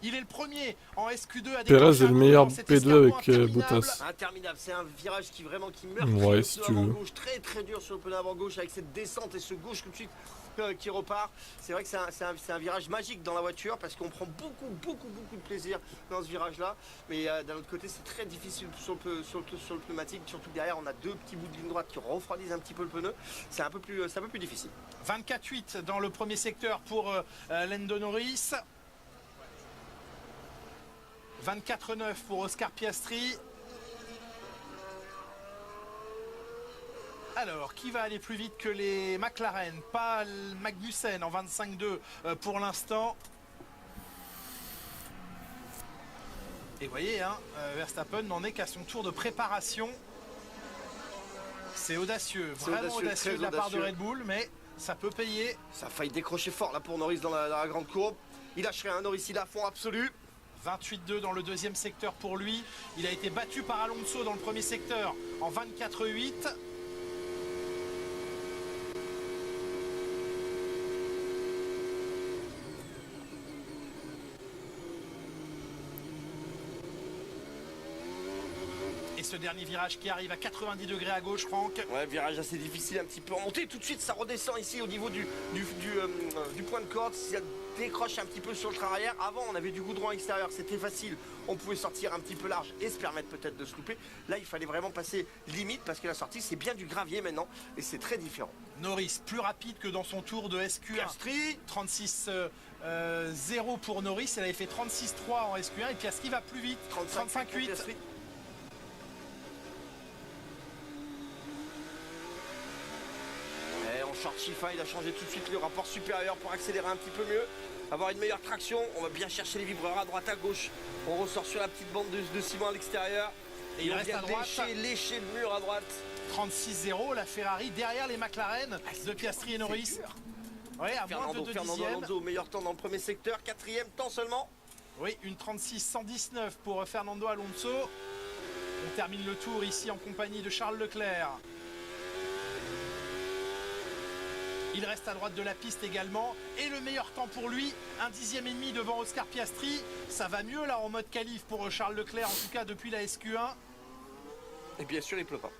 Il est le premier en SQ2 à Pérez est le meilleur P2 avec Bottas. Interminable, c'est un virage qui meurt. Ouais, si tu veux. Gauche, très dur sur le pneu avant gauche avec cette descente et ce gauche tout de suite qui repart. C'est vrai que c'est un virage magique dans la voiture parce qu'on prend beaucoup de plaisir dans ce virage là. Mais d'un autre côté c'est très difficile sur le pneumatique, surtout que derrière on a deux petits bouts de ligne droite qui refroidissent un petit peu le pneu. C'est un peu plus difficile. 24-8 dans le premier secteur pour Lando Norris. 24-9 pour Oscar Piastri. Alors, qui va aller plus vite que les McLaren? Pas Magnussen en 25-2 pour l'instant. Et vous voyez, Verstappen n'en est qu'à son tour de préparation. C'est audacieux, vraiment audacieux de la part de Red Bull, mais ça peut payer. Ça a failli décrocher fort là pour Norris dans la grande courbe. Il lâcherait un Norris, il a fond absolu. 28-2 dans le deuxième secteur pour lui. Il a été battu par Alonso dans le premier secteur en 24-8. Et ce dernier virage qui arrive à 90 degrés à gauche, Franck. Ouais, virage assez difficile, un petit peu remonté. Tout de suite, ça redescend ici au niveau du point de corde. Ça décroche un petit peu sur le train arrière. Avant, on avait du goudron extérieur, c'était facile. On pouvait sortir un petit peu large et se permettre peut-être de se louper. Là, il fallait vraiment passer limite parce que la sortie, c'est bien du gravier maintenant. Et c'est très différent. Norris, plus rapide que dans son tour de SQ1. Piastri. 36-0 pour Norris. Elle avait fait 36-3 en SQ1. Et Piastri va plus vite. 35-8. Short Shifa, il a changé tout de suite le rapport supérieur pour accélérer un petit peu mieux, avoir une meilleure traction. On va bien chercher les vibreurs à droite, à gauche. On ressort sur la petite bande de ciment à l'extérieur. Et il reste à droite. Lécher le mur à droite. 36-0, la Ferrari derrière les McLaren de Piastri et Norris. Ouais, à moins de 2 Fernando dixièmes. Alonso, meilleur temps dans le premier secteur, 4e temps seulement. Oui, une 36-119 pour Fernando Alonso. On termine le tour ici en compagnie de Charles Leclerc. Il reste à droite de la piste également. Et le meilleur temps pour lui, 1 dixième et demi devant Oscar Piastri. Ça va mieux là en mode qualif pour Charles Leclerc, en tout cas depuis la SQ1. Et bien sûr, il pleut pas.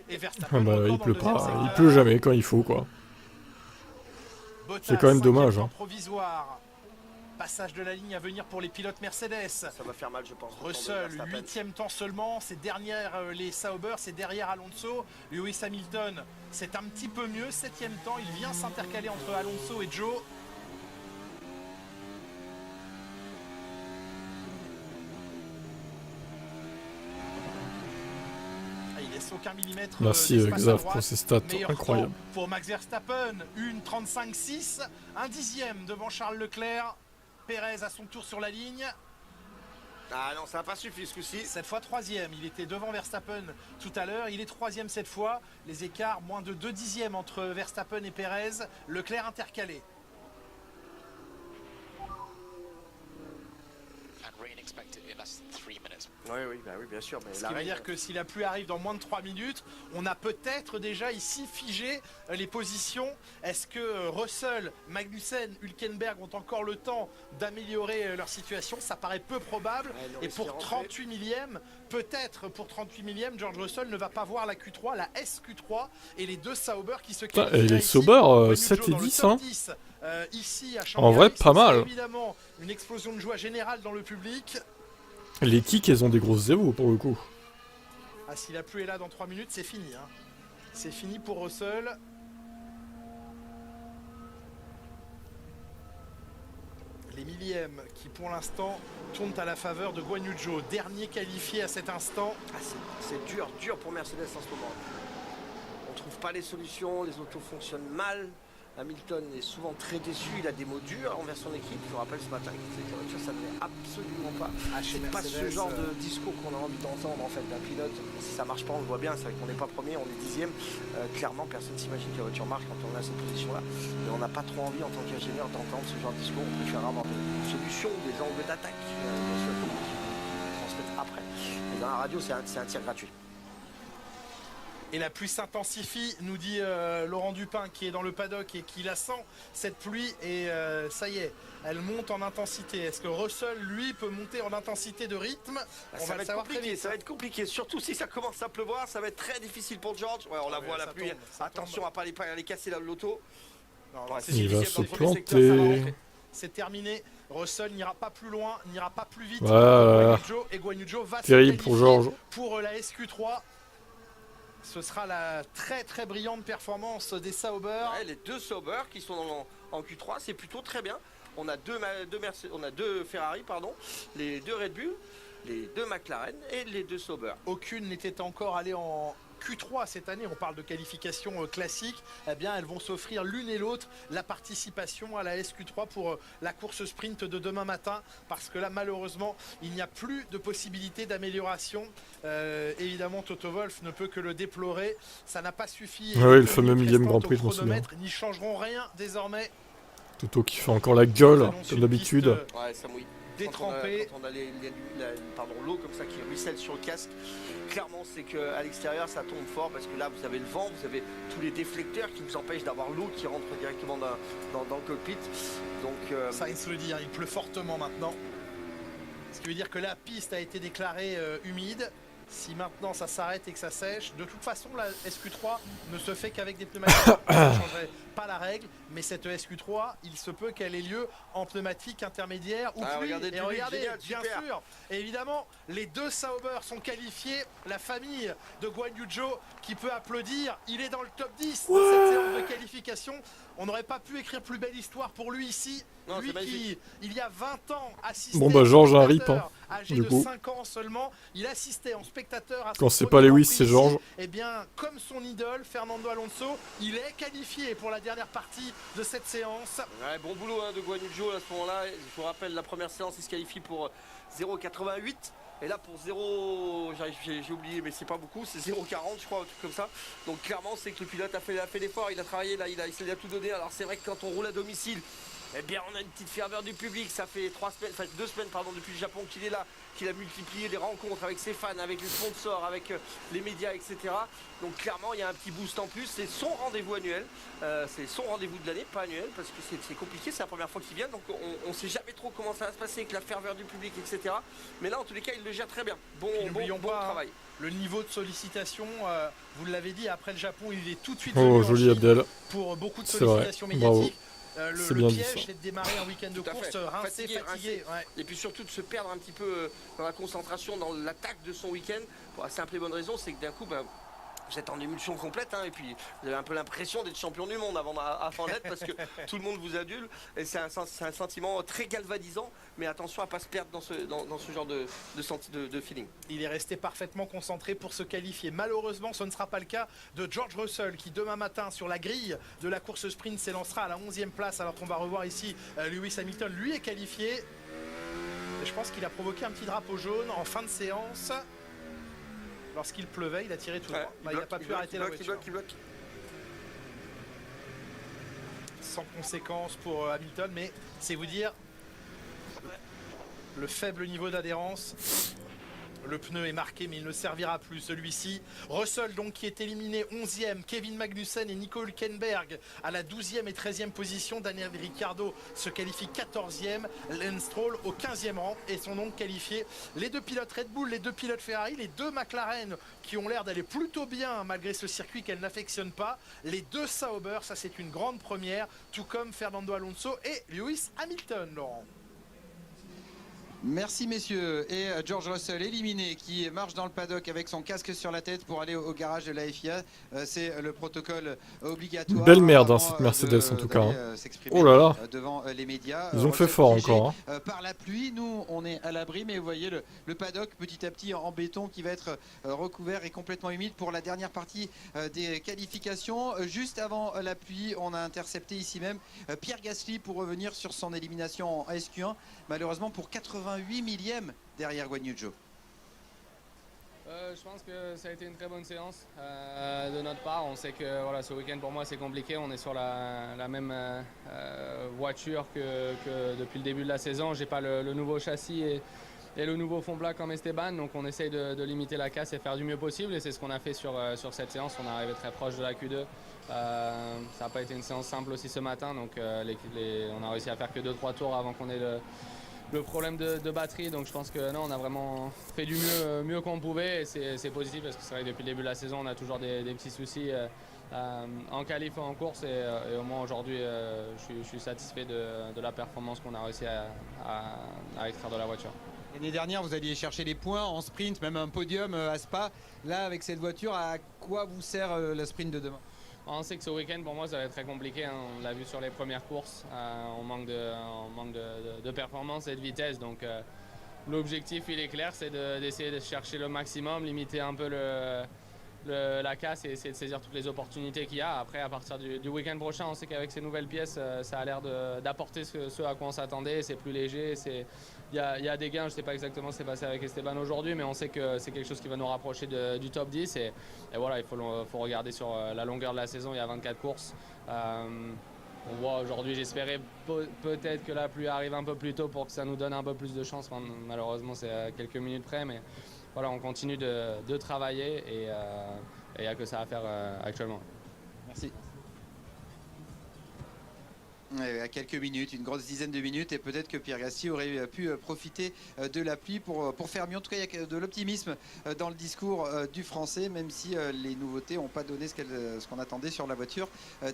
Et Verstappen, il pleut pas, il pleut jamais quand il faut quoi. C'est quand même dommage. Provisoire. Passage de la ligne à venir pour les pilotes Mercedes. Ça va faire mal, je pense. Russell, 8e temps seulement. C'est derrière les Sauber, c'est derrière Alonso. Lewis Hamilton, c'est un petit peu mieux. 7e temps, il vient s'intercaler entre Alonso et Joe. Il laisse aucun millimètre. Merci Xav pour ces stats incroyables. Pour Max Verstappen, une 35-6. 1 dixième devant Charles Leclerc. Pérez à son tour sur la ligne. Ah non, ça n'a pas suffi ce coup-ci. Cette fois 3e, il était devant Verstappen tout à l'heure, il est 3e cette fois. Les écarts, moins de 2 dixièmes entre Verstappen et Pérez. Leclerc intercalé. Oui, bien sûr. Mais ce qui veut dire que si la pluie arrive dans moins de 3 minutes, on a peut-être déjà ici figé les positions. Est-ce que Russell, Magnussen, Hülkenberg ont encore le temps d'améliorer leur situation? Ça paraît peu probable. Et pour 38 millième, peut-être pour 38 millième, George Russell ne va pas voir la Q3, la SQ3 et les deux Sauber qui se qualifient. Et les Sauber, 7 et 10, hein. Ici à Shanghai, en vrai, pas mal. Évidemment, une explosion de joie générale dans le public. Les kicks, elles ont des grosses zéros pour le coup. Ah, si la pluie est là dans 3 minutes, c'est fini. Hein. C'est fini pour Russell. Les millièmes qui, pour l'instant, tournent à la faveur de Guan Yu Zhou, dernier qualifié à cet instant. Ah, c'est dur pour Mercedes en ce moment. ne trouve pas les solutions, les autos fonctionnent mal. Hamilton est souvent très déçu, il a des mots durs envers son équipe. Je vous rappelle ce matin que cette voiture, ça ne fait absolument pas. C'est pas ce genre de discours qu'on a envie d'entendre en fait d'un pilote. Si ça marche pas, on le voit bien, c'est vrai qu'on n'est pas premier, on est 10e. Clairement, personne ne s'imagine que la voiture marche quand on est à cette position-là. Mais on n'a pas trop envie en tant qu'ingénieur d'entendre ce genre de discours. On préfère avoir des solutions, des angles d'attaque, transmettre après. Et dans la radio, c'est un tir gratuit. Et la pluie s'intensifie, nous dit Laurent Dupin qui est dans le paddock et qui la sent, cette pluie, et ça y est, elle monte en intensité. Est-ce que Russell, lui, peut monter en intensité de rythme? On va le savoir très vite. Ça va être compliqué, surtout si ça commence à pleuvoir, ça va être très difficile pour George. Ouais, on la voit la pluie, attention à ne pas aller casser l'auto. Il va se planter. C'est terminé. Russell n'ira pas plus loin, n'ira pas plus vite. Et Guan Yu Zhou va se terrible pour George. Pour la SQ3. Ce sera la très très brillante performance des Sauber. Ouais, les deux Sauber qui sont en Q3, c'est plutôt très bien. On a deux Ferrari, pardon, les deux Red Bull, les deux McLaren et les deux Sauber. Aucune n'était encore allée en Q3 cette année, on parle de qualification classique. Eh bien, elles vont s'offrir l'une et l'autre la participation à la SQ3 pour la course sprint de demain matin, parce que là, malheureusement, il n'y a plus de possibilité d'amélioration. Évidemment, Toto Wolff ne peut que le déplorer. Ça n'a pas suffi. Oui, le fameux millième Grand Prix, je m'en souviens. N'y changeront rien désormais. Toto qui fait encore la gueule, comme d'habitude. Ouais, ça mouille. Détrempé. Quand on a l'eau comme ça qui ruisselle sur le casque, clairement c'est qu'à l'extérieur ça tombe fort, parce que là vous avez le vent, vous avez tous les déflecteurs qui vous empêchent d'avoir l'eau qui rentre directement dans le cockpit. Donc Sainz le dit, il pleut fortement maintenant, ce qui veut dire que la piste a été déclarée humide. Si maintenant ça s'arrête et que ça sèche, de toute façon la SQ3 ne se fait qu'avec des pneumatiques. Ça ne changerait pas la règle, mais cette SQ3, il se peut qu'elle ait lieu en pneumatique intermédiaire ou pluie. Et regardez, génial, bien sûr, et évidemment, les deux Sauber sont qualifiés. La famille de Guan Yu Zhou qui peut applaudir, il est dans le top 10 de cette séance de qualification. On n'aurait pas pu écrire plus belle histoire pour lui ici. Non, lui qui, il y a 20 ans, assistait Georges a un rip, âgé de 5 ans seulement, il assistait en spectateur à quand c'est pas Lewis, c'est Georges. Et bien, comme son idole, Fernando Alonso, il est qualifié pour la dernière partie de cette séance. Ouais, bon boulot de Guan Yu Zhou à ce moment-là. Je vous rappelle, la première séance, il se qualifie pour 0,88. Et là pour 0, j'ai oublié, mais c'est pas beaucoup, c'est 0,40 je crois, un truc comme ça. Donc clairement c'est que le pilote a fait l'effort, il a travaillé, là il a tout donné. Alors c'est vrai que quand on roule à domicile, eh bien on a une petite ferveur du public. Ça fait 2 semaines depuis le Japon qu'il est là, qu'il a multiplié les rencontres avec ses fans, avec les sponsors, avec les médias, etc. Donc clairement il y a un petit boost en plus. C'est son rendez-vous annuel, c'est son rendez-vous de l'année, pas annuel, parce que c'est compliqué, c'est la première fois qu'il vient. Donc on sait jamais trop comment ça va se passer avec la ferveur du public, etc. Mais là en tous les cas il le gère très bien. Bon travail. Le niveau de sollicitation, vous l'avez dit, après le Japon il est tout de suite joli Abdel. Pour beaucoup de sollicitations médiatiques. Le piège, c'est de démarrer un week-end de course rincé, fatigué. Ouais. Et puis surtout de se perdre un petit peu dans la concentration, dans l'attaque de son week-end. Pour la simple et bonne raison, c'est que d'un coup, vous êtes en émulsion complète, et puis vous avez un peu l'impression d'être champion du monde avant d'être, parce que tout le monde vous adule. Et c'est un sentiment très galvanisant. Mais attention à ne pas se perdre dans ce genre de feeling. Il est resté parfaitement concentré pour se qualifier. Malheureusement, ce ne sera pas le cas de George Russell, qui demain matin, sur la grille de la course sprint, s'élancera à la 11e place. Alors qu'on va revoir ici Lewis Hamilton, lui est qualifié. Et je pense qu'il a provoqué un petit drapeau jaune en fin de séance. Lorsqu'il pleuvait, il a tiré tout droit. Il n'a pas pu arrêter la voiture. Il bloque. Sans conséquence pour Hamilton, mais c'est vous dire le faible niveau d'adhérence. Le pneu est marqué, mais il ne servira plus, celui-ci. Russell, donc, qui est éliminé 11e. Kevin Magnussen et Nico Hülkenberg à la 12e et 13e position. Daniel Ricciardo se qualifie 14e. Lance Stroll au 15e rang et sont donc qualifiés les deux pilotes Red Bull, les deux pilotes Ferrari, les deux McLaren qui ont l'air d'aller plutôt bien malgré ce circuit qu'elle n'affectionne pas. Les deux Sauber, ça c'est une grande première, tout comme Fernando Alonso et Lewis Hamilton, Laurent. Merci messieurs. Et George Russell éliminé qui marche dans le paddock avec son casque sur la tête pour aller au garage de la FIA. C'est le protocole obligatoire. Belle merde hein, cette Mercedes en tout cas. Hein. Oh là là. Devant les médias. Ils ont fait fort encore. Hein. Par la pluie, nous on est à l'abri, mais vous voyez le paddock petit à petit en béton qui va être recouvert et complètement humide pour la dernière partie des qualifications. Juste avant la pluie, on a intercepté ici même Pierre Gasly pour revenir sur son élimination en SQ1. Malheureusement pour 88 millièmes derrière Guan Yu Zhou. Je pense que ça a été une très bonne séance de notre part. On sait que voilà, ce week-end pour moi c'est compliqué. On est sur la même voiture que depuis le début de la saison. J'ai pas le nouveau châssis et le nouveau fond plat comme Esteban. Donc on essaye de limiter la casse et faire du mieux possible. Et c'est ce qu'on a fait sur cette séance. On est arrivé très proche de la Q2. Ça n'a pas été une séance simple aussi ce matin. Donc on a réussi à faire que 2-3 tours avant qu'on ait le problème de batterie. Donc je pense que non, on a vraiment fait du mieux qu'on pouvait. Et c'est positif parce que c'est vrai que depuis le début de la saison, on a toujours des petits soucis en qualif ou en course. Et au moins aujourd'hui, je suis satisfait de la performance qu'on a réussi à extraire de la voiture. L'année dernière, vous alliez chercher des points en sprint, même un podium à Spa. Là, avec cette voiture, à quoi vous sert le sprint de demain? On sait que ce week-end, pour moi, ça va être très compliqué. Hein. On l'a vu sur les premières courses. On manque de performance et de vitesse. Donc, l'objectif, il est clair, c'est d'essayer de chercher le maximum, limiter un peu la casse et essayer de saisir toutes les opportunités qu'il y a. Après, à partir du week-end prochain, on sait qu'avec ces nouvelles pièces, ça a l'air d'apporter ce à quoi on s'attendait. C'est plus léger. Il y a des gains. Je ne sais pas exactement ce qui s'est passé avec Esteban aujourd'hui, mais on sait que c'est quelque chose qui va nous rapprocher du top 10. Et voilà, il faut regarder sur la longueur de la saison. Il y a 24 courses. On voit aujourd'hui, j'espérais peut-être que la pluie arrive un peu plus tôt pour que ça nous donne un peu plus de chance. Enfin, malheureusement, c'est à quelques minutes près, mais voilà, on continue de travailler et il n'y a que ça à faire actuellement. Merci. À quelques minutes, une grosse dizaine de minutes, et peut-être que Pierre Gasly aurait pu profiter de la pluie pour faire mieux. En tout cas, il y a de l'optimisme dans le discours du Français, même si les nouveautés n'ont pas donné ce qu'on attendait sur la voiture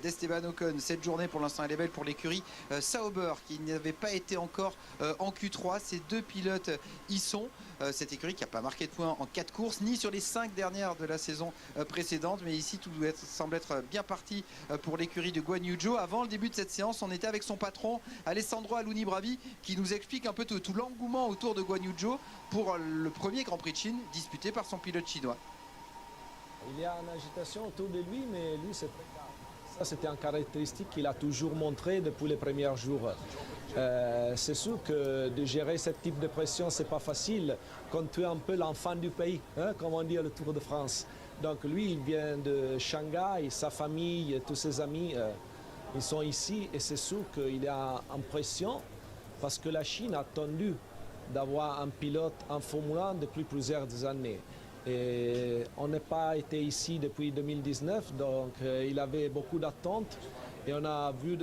d'Esteban Ocon. Cette journée, pour l'instant, elle est belle pour l'écurie Sauber, qui n'avait pas été encore en Q3. Ces deux pilotes y sont. Cette écurie qui n'a pas marqué de points en 4 courses, ni sur les 5 dernières de la saison précédente. Mais ici, tout semble être bien parti pour l'écurie de Guan Yu Zhou. Avant le début de cette séance, on était avec son patron, Alessandro Alunni Bravi, qui nous explique un peu tout l'engouement autour de Guan Yu Zhou pour le premier Grand Prix de Chine disputé par son pilote chinois. Il y a une agitation autour de lui, mais lui, ça c'était une caractéristique qu'il a toujours montré depuis les premiers jours. C'est sûr que de gérer ce type de pression, c'est pas facile quand tu es un peu l'enfant du pays, hein, comme on dit à le Tour de France. Donc lui, il vient de Shanghai, sa famille, tous ses amis, ils sont ici et c'est sûr qu'il y a une pression parce que la Chine a attendu d'avoir un pilote en Formule 1 depuis plusieurs années. Et on n'a pas été ici depuis 2019, donc il avait beaucoup d'attentes. Et on a vu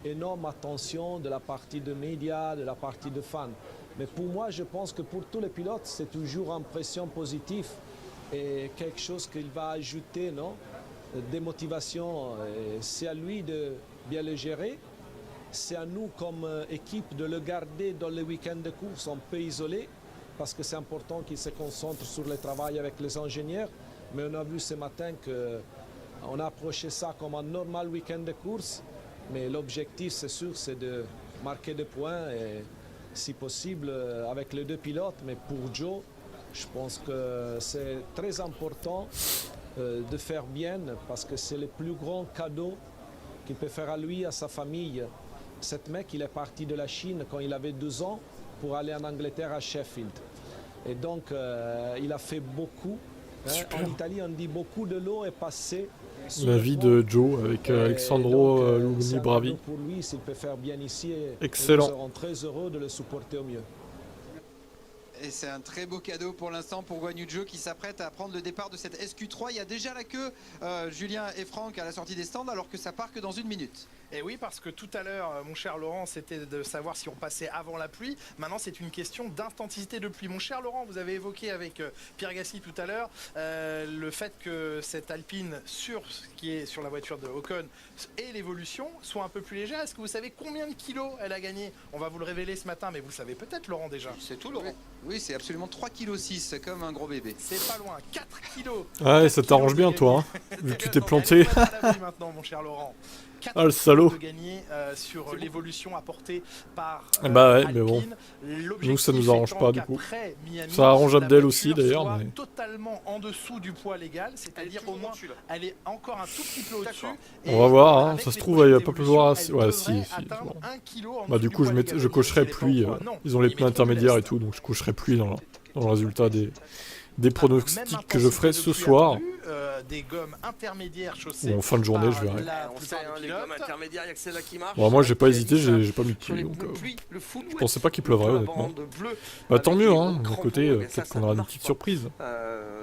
d'énormes attention de la partie de médias, de la partie de fans. Mais pour moi, je pense que pour tous les pilotes, c'est toujours une pression positive et quelque chose qu'il va ajouter, non? Des motivations. C'est à lui de bien le gérer. C'est à nous, comme équipe, de le garder dans les week-ends de course un peu isolé, parce que c'est important qu'il se concentre sur le travail avec les ingénieurs. Mais on a vu ce matin que on a approché ça comme un normal week-end de course, mais l'objectif, c'est sûr, c'est de marquer des points, et si possible, avec les deux pilotes. Mais pour Zhou, je pense que c'est très important de faire bien, parce que c'est le plus grand cadeau qu'il peut faire à lui, à sa famille. Cet mec, il est parti de la Chine quand il avait 12 ans pour aller en Angleterre à Sheffield. Et donc, il a fait beaucoup. En Italie, on dit beaucoup de l'eau est passée. La vie de Zhou avec Alessandro Alunni Bravi. Pour lui, s'il peut faire bien ici, excellent. Nous serons très heureux de le supporter au mieux. Et c'est un très beau cadeau pour l'instant pour Guan Yu Zhou qui s'apprête à prendre le départ de cette SQ3. Il y a déjà la queue, Julien et Franck, à la sortie des stands, alors que ça part que dans 1 minute. Et oui, parce que tout à l'heure, mon cher Laurent, c'était de savoir si on passait avant la pluie. Maintenant, c'est une question d'intensité de pluie. Mon cher Laurent, vous avez évoqué avec Pierre Gasly tout à l'heure le fait que cette Alpine, qui est sur la voiture de Ocon, et l'évolution soit un peu plus légère. Est-ce que vous savez combien de kilos elle a gagné? On va vous le révéler ce matin, mais vous le savez peut-être, Laurent, déjà. C'est tout, Laurent. Oui, c'est absolument 3,6 kg, comme un gros bébé. C'est pas loin, 4 kilos. Ouais, ça t'arrange bien, toi, hein, vu que tu t'es planté. Maintenant, mon cher Laurent. Ah, le salaud. De gagner sur l'évolution apportée par bah ouais, Alpine. mais bon. Nous, ça nous arrange pas, du coup. Miami, ça arrange Abdel aussi, d'ailleurs. Mais... totalement en dessous du poids légal, c'est-à-dire au moins, elle est encore un tout petit peu au-dessus. On va voir, hein. Ça se trouve, il n'y a pas pleuvoir assez. Ouais, si. Bon. Bah, du coup, je cocherai pluie. Ils ont les pneus intermédiaires et tout, donc je cocherai pluie dans le résultat des pronostics que je ferai ce soir. Des gommes intermédiaires chaussées. Ou en fin de journée, je verrai. On sait, hein, les gommes intermédiaires, il y a que celle-là qui marche. Bon, moi, j'ai pas hésité, j'ai pas mis de pluie. Donc, je pensais pas qu'il pleuvrait, honnêtement. Bah, tant mieux, hein. D'un côté, peut-être qu'on aura une petite surprise.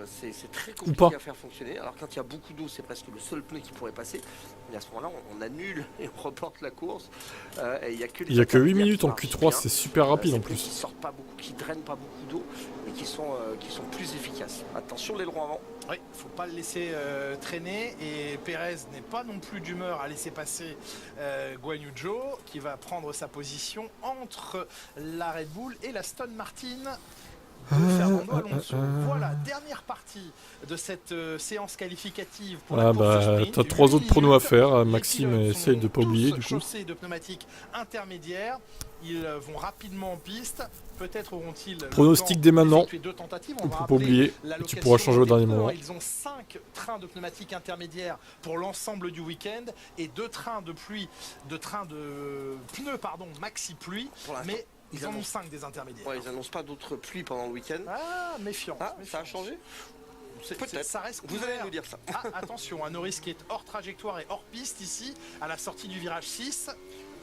C'est très compliqué à faire fonctionner. Alors, quand il y a beaucoup d'eau, c'est presque le seul pneu qui pourrait passer. Mais à ce moment-là, on annule et on reporte la course. Il y a que 8 minutes en Q3, c'est super rapide en plus. Qui sortent pas beaucoup, qui drainent pas beaucoup d'eau et qui sont plus efficaces. Attention, l'aileron avant. Oui, faut pas le laisser traîner, et Pérez n'est pas non plus d'humeur à laisser passer Guan Yu Zhou, qui va prendre sa position entre la Red Bull et la Aston Martin de Fernando Alonso. Voilà, dernière partie de cette séance qualificative pour la course sprint. T'as 3 autres pronos à faire, Maxime essaye de pas oublier du coup. Chaussés de pneumatiques intermédiaires, ils vont rapidement en piste. Peut-être auront-ils pronostic dès maintenant, on peut pas oublier, tu pourras changer au dernier moment. Ils ont 5 trains de pneumatiques intermédiaires pour l'ensemble du week-end et 2 trains de pneus maxi pluie, mais ils en ont 5 des intermédiaires. Ouais, ils annoncent pas d'autres pluies pendant le week-end. Ah, méfiant. Ça a changé? Peut-être. Ça reste vous allez nous dire ça. Attention, un Norris qui est hors trajectoire et hors piste ici, à la sortie du virage 6.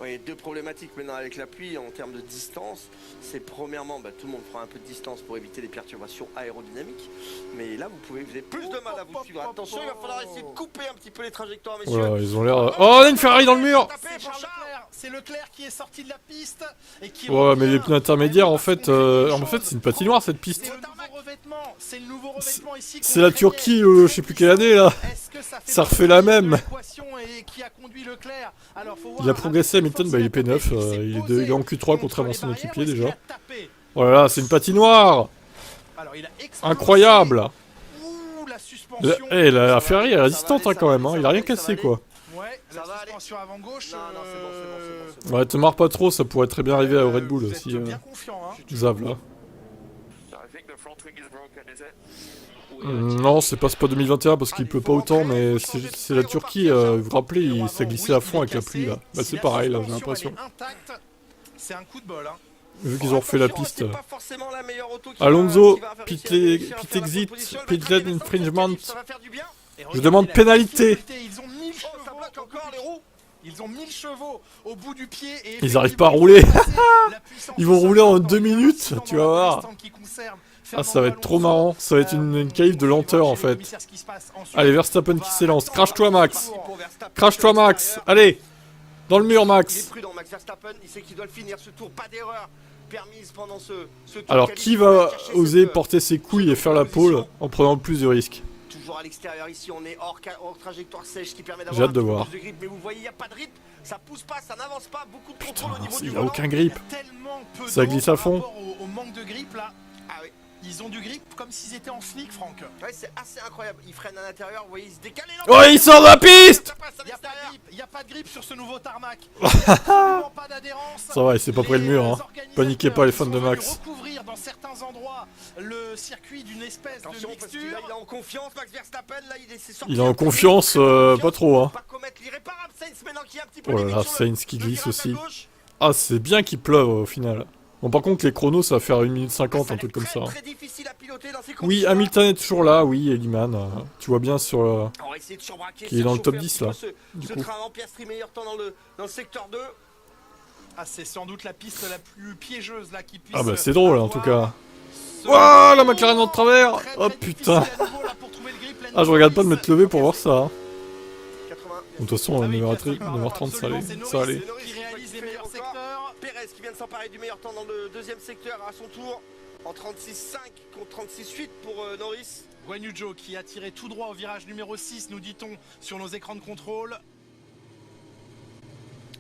Oui, 2 problématiques maintenant avec la pluie en termes de distance. C'est premièrement, tout le monde prend un peu de distance pour éviter les perturbations aérodynamiques. Mais là, vous avez plus de mal à vous suivre. Attention, il va falloir essayer de couper un petit peu les trajectoires, messieurs. Voilà, ils ont l'air... Oh, on a une Ferrari dans le mur! C'est Leclerc qui est sorti de la piste et qui... Ouais, mais les pneus intermédiaires, en fait, c'est une patinoire, cette piste. C'est le nouveau revêtement ici. C'est la Turquie, je sais plus quelle année, là. Ça refait la même. Il a progressé, Hamilton, il est P9, il est en Q3 contrairement à son équipier déjà. Voilà, c'est une patinoire. Incroyable. La Ferrari est résistante hein, quand même, hein. Il a rien cassé quoi. La suspension avant gauche. Ouais, te marre pas trop, ça pourrait très bien arriver à Red Bull aussi. Zav là. Non, c'est pas 2021 parce qu'il pleut pas autant, mais c'est la Turquie. Vous vous rappelez, il s'est glissé à fond avec la pluie là. Bah c'est pareil là, j'ai l'impression. C'est un coup de bol. Vu qu'ils ont refait la piste. Alonso, pit exit, pit lane infringement. Je demande pénalité. Ils ont 1000 chevaux au bout du pied et ils arrivent pas à rouler. Ils vont rouler en 2 minutes, tu vas voir. Ah, ça va être trop marrant. Ça va être une qualif de lenteur en fait. Allez, Verstappen qui s'élance. Crash-toi Max. Crash-toi Max. Allez. Dans le mur Max. Alors qui va oser porter ses couilles et faire la pole en prenant le plus de risques? Toujours à l'extérieur ici, on est hors trajectoire sèche qui permet d'avoir un peu plus de grip, mais vous voyez, il n'y a pas de grip, ça pousse pas, ça n'avance pas, beaucoup de contrôle au niveau du volant. Il n'y a aucun grip. Ça glisse à fond. Au manque de grip là. Ah oui. Ils ont du grip comme s'ils étaient en slick, Franck. Ouais, c'est assez incroyable. Ils freinent à l'intérieur, vous voyez, ils se décalent. Oh, il sort de la piste. Il n'y a pas de grip sur ce nouveau tarmac. Ça va, il s'est pas pris le mur. Hein. Paniquez pas les fans de Max. Recouvrir dans certains endroits le circuit d'une espèce de mixture. Il est en confiance, Max Verstappen. Là, il est en confiance, pas trop. Hein. Oh là là, Sainz qui glisse aussi. Ah, c'est bien qu'il pleuve au final. Bon, par contre, les chronos, ça va faire 1 minute 50, un truc comme ça. Oui, Hamilton est toujours là, oui, et Liman. Tu vois bien sur. Qui est dans le top 10 là. Du coup. meilleur temps dans le secteur 2. Ah, c'est sans doute la piste la plus piégeuse là qui puisse. Ah, bah, c'est drôle en tout cas. Wouah, la McLaren en travers. Oh putain. Ah, je regarde pas de m'être levé pour voir ça. De toute façon, 9h30, ça allait. Qui réalise les meilleurs secteurs. Perez qui vient de s'emparer du meilleur temps dans le deuxième secteur à son tour. En 36,5 contre 36,8 pour Norris. Guan Yu Zhou qui a tiré tout droit au virage numéro 6, nous dit-on, sur nos écrans de contrôle.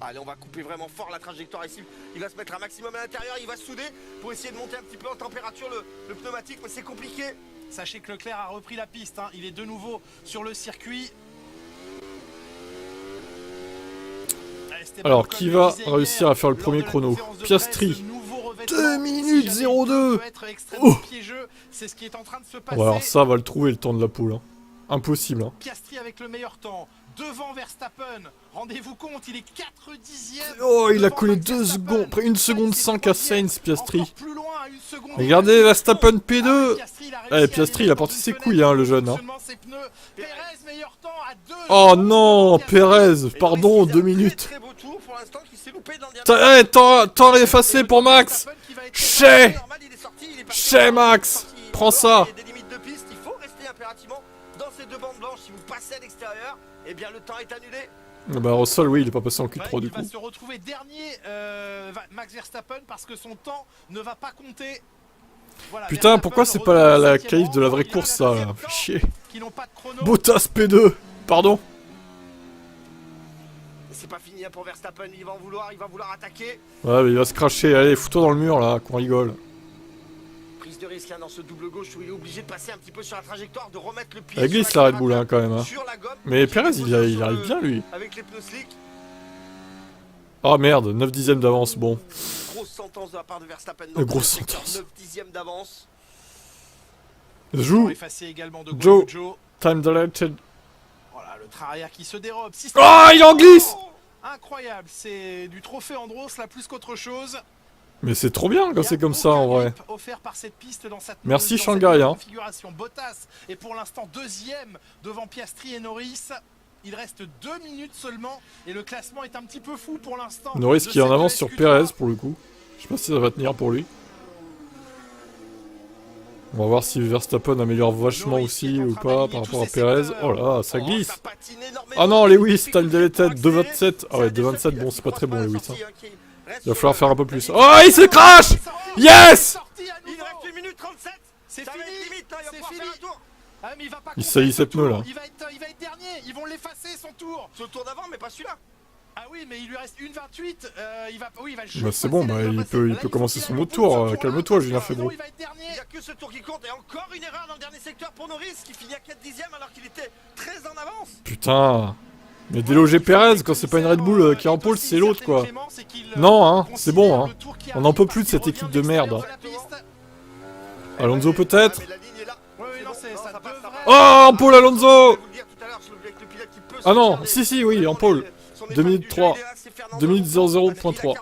Allez, on va couper vraiment fort la trajectoire ici. Il va se mettre un maximum à l'intérieur, il va se souder pour essayer de monter un petit peu en température le pneumatique, mais c'est compliqué. Sachez que Leclerc a repris la piste, hein. Il est de nouveau sur le circuit. Alors, qui va réussir à faire le premier chrono? Piastri. 2 minutes 02. Oh. Ouais, alors ça va le trouver le temps de la poule. Hein. Impossible. Hein. Piastri avec le meilleur temps. Devant Verstappen. Rendez-vous compte, il est 4 dixièmes. Oh, il a collé 2 secondes. Après 1 seconde 5 à Sainz, Piastri. Regardez, Verstappen P2. Eh, Piastri, il a porté ses couilles, hein, le jeune. Hein. Oh non, Perez, pardon, 2 minutes. Temps effacé pour Max. Chez Max. Prends ça. Il y a des limites de piste, il faut rester impérativement dans ces deux bandes blanches. Si vous passez à l'extérieur, eh bien le temps est annulé. Bah Russell, oui, il est pas passé en Q3 du coup. Il va se retrouver dernier, Max Verstappen, parce que son temps ne va pas compter. Voilà, putain, pourquoi c'est pas la qualif de la vraie course ça là? Fait chier. Bottas P2, pardon. C'est pas fini pour Verstappen, il va vouloir attaquer. Ouais, mais il va se cracher, allez, fous-toi dans le mur là, qu'on rigole. Prise de risque hein, dans ce double gauche où il est obligé de passer un petit peu sur la trajectoire, de remettre le pied. Elle glisse la Red Bull hein, quand même. Hein. Mais Perez, il arrive bien lui. Avec les pneus slick. Oh merde, 9 dixièmes d'avance, bon. Grosse sentence de la part de Verstappen. Grosse sentence. 9 dixièmes d'avance. Joue. Joe. Time deleted. Voilà, le train arrière qui se dérobe. Oh, il en glisse. Incroyable, c'est du trophée Andros là plus qu'autre chose. Mais c'est trop bien quand c'est comme ça en vrai. Par cette piste dans cette merci Shanghai. Hein. Bottas est pour l'instant deuxième devant Piastri et Norris. Il reste 2 minutes seulement et le classement est un petit peu fou pour l'instant. Norris qui est en avance sur Perez pour le coup. Je sais pas si ça va tenir pour lui. On va voir si Verstappen améliore vachement aussi ou pas par rapport à Perez. Oh là, ça glisse. Ah non, Lewis, time deleted, 2.27. Ah ouais, 2.27, bon, c'est pas très bon Lewis. Hein. Il va falloir faire un peu plus. Oh, il se crash. Yes. Il reste 1 minute 37. C'est fini. C'est fini. Ah, mais il va pas il saillit cette pneu là. Il va être dernier, ils vont l'effacer son tour. Ce tour d'avant, mais pas celui-là. Ah oui, mais il lui reste 1.28. Il va bah c'est bon, bah il peut commencer son autre tour. Calme-toi, Julien Febro. Il n'y a que ce tour qui compte et encore une erreur dans le dernier secteur pour Norris qui finit à 4 dixièmes alors qu'il était très en avance. Putain. Mais déloger Perez quand c'est pas une Red Bull qui est en pôle, c'est l'autre quoi. Non, hein, c'est bon, hein. On en peut plus de cette équipe de merde. Alonso peut-être. Oh, en pôle Alonso. Ah non, si, oui, en pôle. 2 minutes 3. 2 minutes 00.3.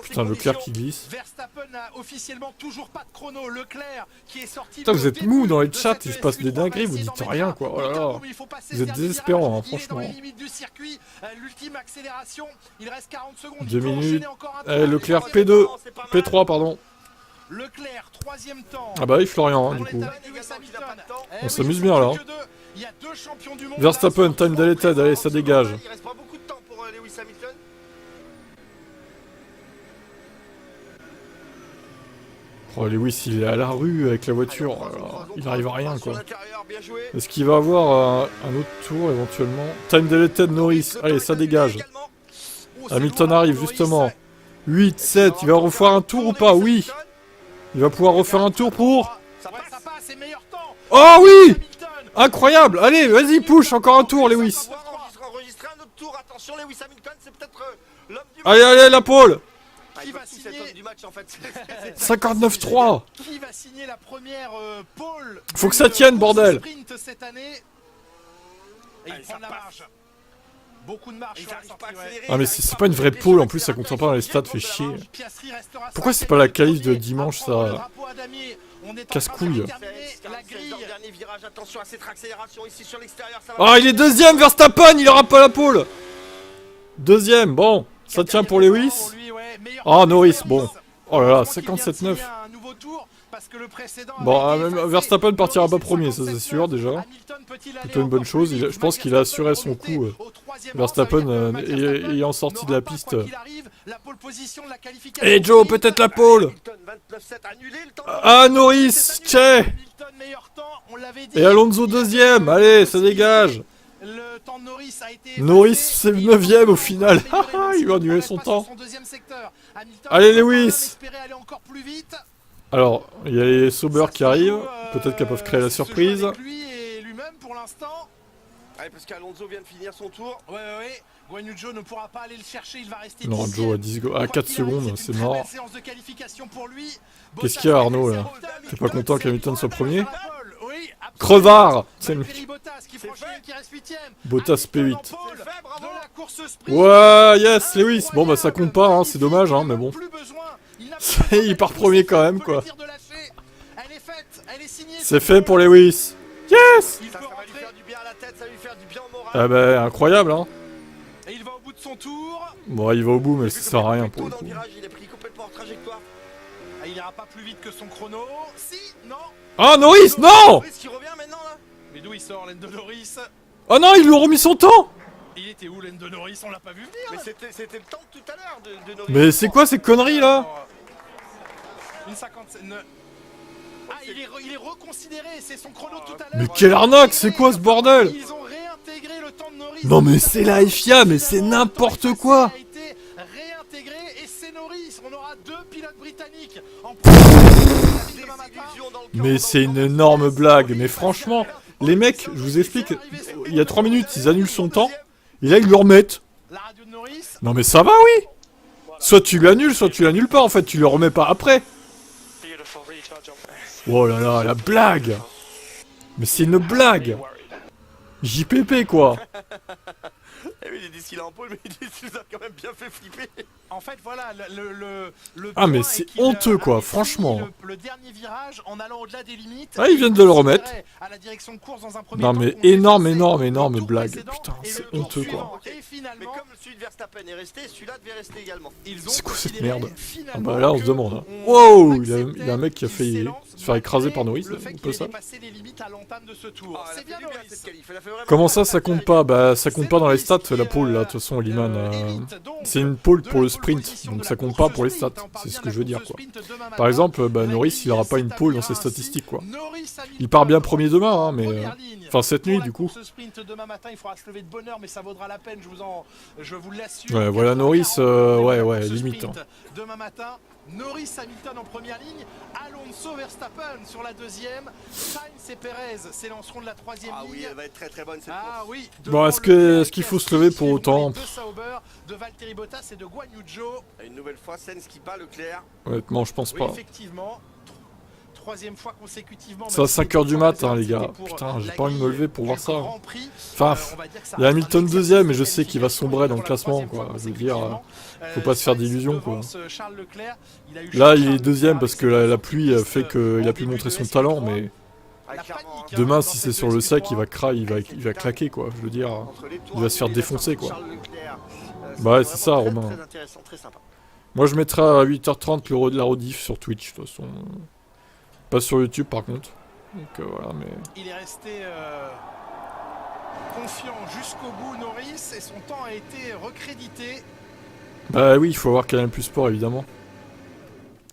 Putain, Leclerc qui glisse. Verstappen n'a officiellement toujours pas de chrono. Leclerc qui est sorti. Putain, vous êtes mou dans les chats, il se passe des dingueries, vous dites rien quoi. Oh là là. Vous êtes désespérants, hein, franchement. 2 minutes. Allez, Leclerc P2. P3, pardon. Leclerc, 3e temps. Ah bah oui, Florian, hein, du coup. On s'amuse bien là. Verstappen, time deleted, allez, ça dégage. Il reste pas beaucoup de temps pour Lewis Hamilton. Oh, Lewis, il est à la rue avec la voiture. Alors, il arrive à rien quoi. Est-ce qu'il va avoir un autre tour éventuellement? Time deleted Norris, allez, ça dégage. Hamilton arrive justement. 8, 7, il va refaire un tour ou pas? Oui. Il va pouvoir refaire un tour pour... Oh oui. Incroyable. Allez, vas-y, push, encore un tour, Lewis. Allez, la pole. 59-3. Qui va signer la première pole? Faut que ça tienne, bordel. Cette année. Et il prend la marge. Beaucoup de marge. Ah mais c'est pas une vraie pole, en plus ça compte pas dans les stats, fait chier. Pourquoi c'est pas la qualif de dimanche ça? Casse-couille. Ah, il est deuxième, Verstappen, il aura pas la pole. Deuxième, bon, ça tient pour Lewis. Ah, Norris, bon. Oh là là, 57-9. parce que le précédent. Bon, même Verstappen partira pas premier, ça c'est sûr déjà. Plutôt une bonne chose. Je pense qu'il a assuré son coup. Verstappen ayant sorti de la piste. Et Joe, peut-être la pole. Ah, Norris, tchè. Et Alonso deuxième. Allez, ça dégage. Norris c'est le 9ème au final. Il va annuler son temps. Allez Lewis. Alors, il y a les Sauber qui arrivent. Peut-être qu'elles peuvent créer la surprise. Parce qu'Alonso vient de finir son tour. Ouais. Guan Yu Zhou ne pourra pas aller le chercher, il va rester. Non, Joe à 4 secondes, c'est mort. Lui. Qu'est-ce qu'il y a Arnaud là? T'es pas content qu'Hamilton soit premier? Crevard! C'est le mec. Bottas P8. Ouais, yes, Lewis. Bon bah ça compte pas, hein, c'est dommage, hein, mais bon. Il part premier quand même, quoi. C'est fait pour Lewis. Yes! Ah bah incroyable, hein. Et il va au bout de son tour. Bon, il va au bout, mais ça sert à rien pour le coup. Il est pris complètement hors trajectoire. Il ira pas plus vite que son chrono. Si, non. Ah, Norris, non! Qui revient maintenant là. Mais d'où il sort, Lando Norris? Oh non, il lui a remis son temps! Il était où, Lando Norris? On l'a pas vu venir. Mais c'était le temps de tout à l'heure de Norris. Mais c'est quoi ces conneries là? Une 57. Ah, il est reconsidéré, c'est son chrono tout à l'heure. Mais quelle arnaque, c'est quoi ce bordel? Ils ont réintégré le temps de Norris. Non mais c'est la FIA, mais c'est n'importe quoi. A été réintégré et c'est Norris. On aura 2 pilotes britanniques en Mais c'est une énorme blague, mais franchement, les mecs, je vous explique, il y a 3 minutes, ils annulent son temps, et là ils le remettent. Non mais ça va, oui. Soit tu l'annules, soit tu l'annules pas, en fait, tu le remets pas après. Oh là là, la blague. Mais c'est une blague. JPP quoi. Il dit qu'il est en pôle, mais il dit qu'il nous a quand même bien fait flipper. En fait, voilà, le ah mais c'est honteux quoi, franchement. Le dernier virage en allant au-delà des limites. Ah, ils viennent de le remettre. À la direction de course dans un premier non mais énorme blague. Putain, c'est honteux quoi. Mais comme celui de Verstappen est resté, celui-là devait rester également. C'est quoi cette merde? Ah bah là on se demande. Hein. Wow, il y a un mec qui a failli se faire écraser par Norris, on peut ça. Comment ça compte pas? Bah ça compte pas dans les stats la pole là, de toute façon Liman. C'est une pole pour le sprint, donc ça compte pas pour les stats, c'est ce que je veux dire quoi. Par exemple, bah, Norris il aura pas une pole dans ses statistiques quoi. Il part bien premier demain, hein, mais... Enfin cette nuit du coup. Ouais voilà Norris, ouais, limite. Hein. Demain matin, Norris Hamilton en première ligne, Alonso Verstappen sur la deuxième, Sainz et Perez s'élanceront de la troisième ligne. Ah oui, elle va être très bonne cette course. Oui, bon, est-ce qu'il faut se lever pour autant? De Sauber, de Valtteri Bottas et de Guan Yu Zhou. Une nouvelle fois, Sainz qui bat Leclerc. Honnêtement, je pense pas. Effectivement. Troisième fois consécutivement. C'est à 5h du mat, hein, les gars. Putain, j'ai pas envie de me lever pour voir ça. Enfin, il y a Hamilton deuxième, et je sais qu'il va sombrer dans le classement, quoi. Je veux dire, faut pas se faire d'illusions, quoi. Là, il est deuxième parce que la pluie fait qu'il a pu montrer son talent, mais demain, si c'est sur le sec, il va claquer, quoi. Je veux dire, il va se faire défoncer, quoi. Bah ouais, c'est ça, Romain. Moi, je mettrai à 8h30 la rediff sur Twitch, de toute façon. Pas sur YouTube par contre. Donc voilà, mais... Il est resté confiant jusqu'au bout, Norris, et son temps a été recrédité. Bah oui, il faut avoir Canal Plus Sport évidemment.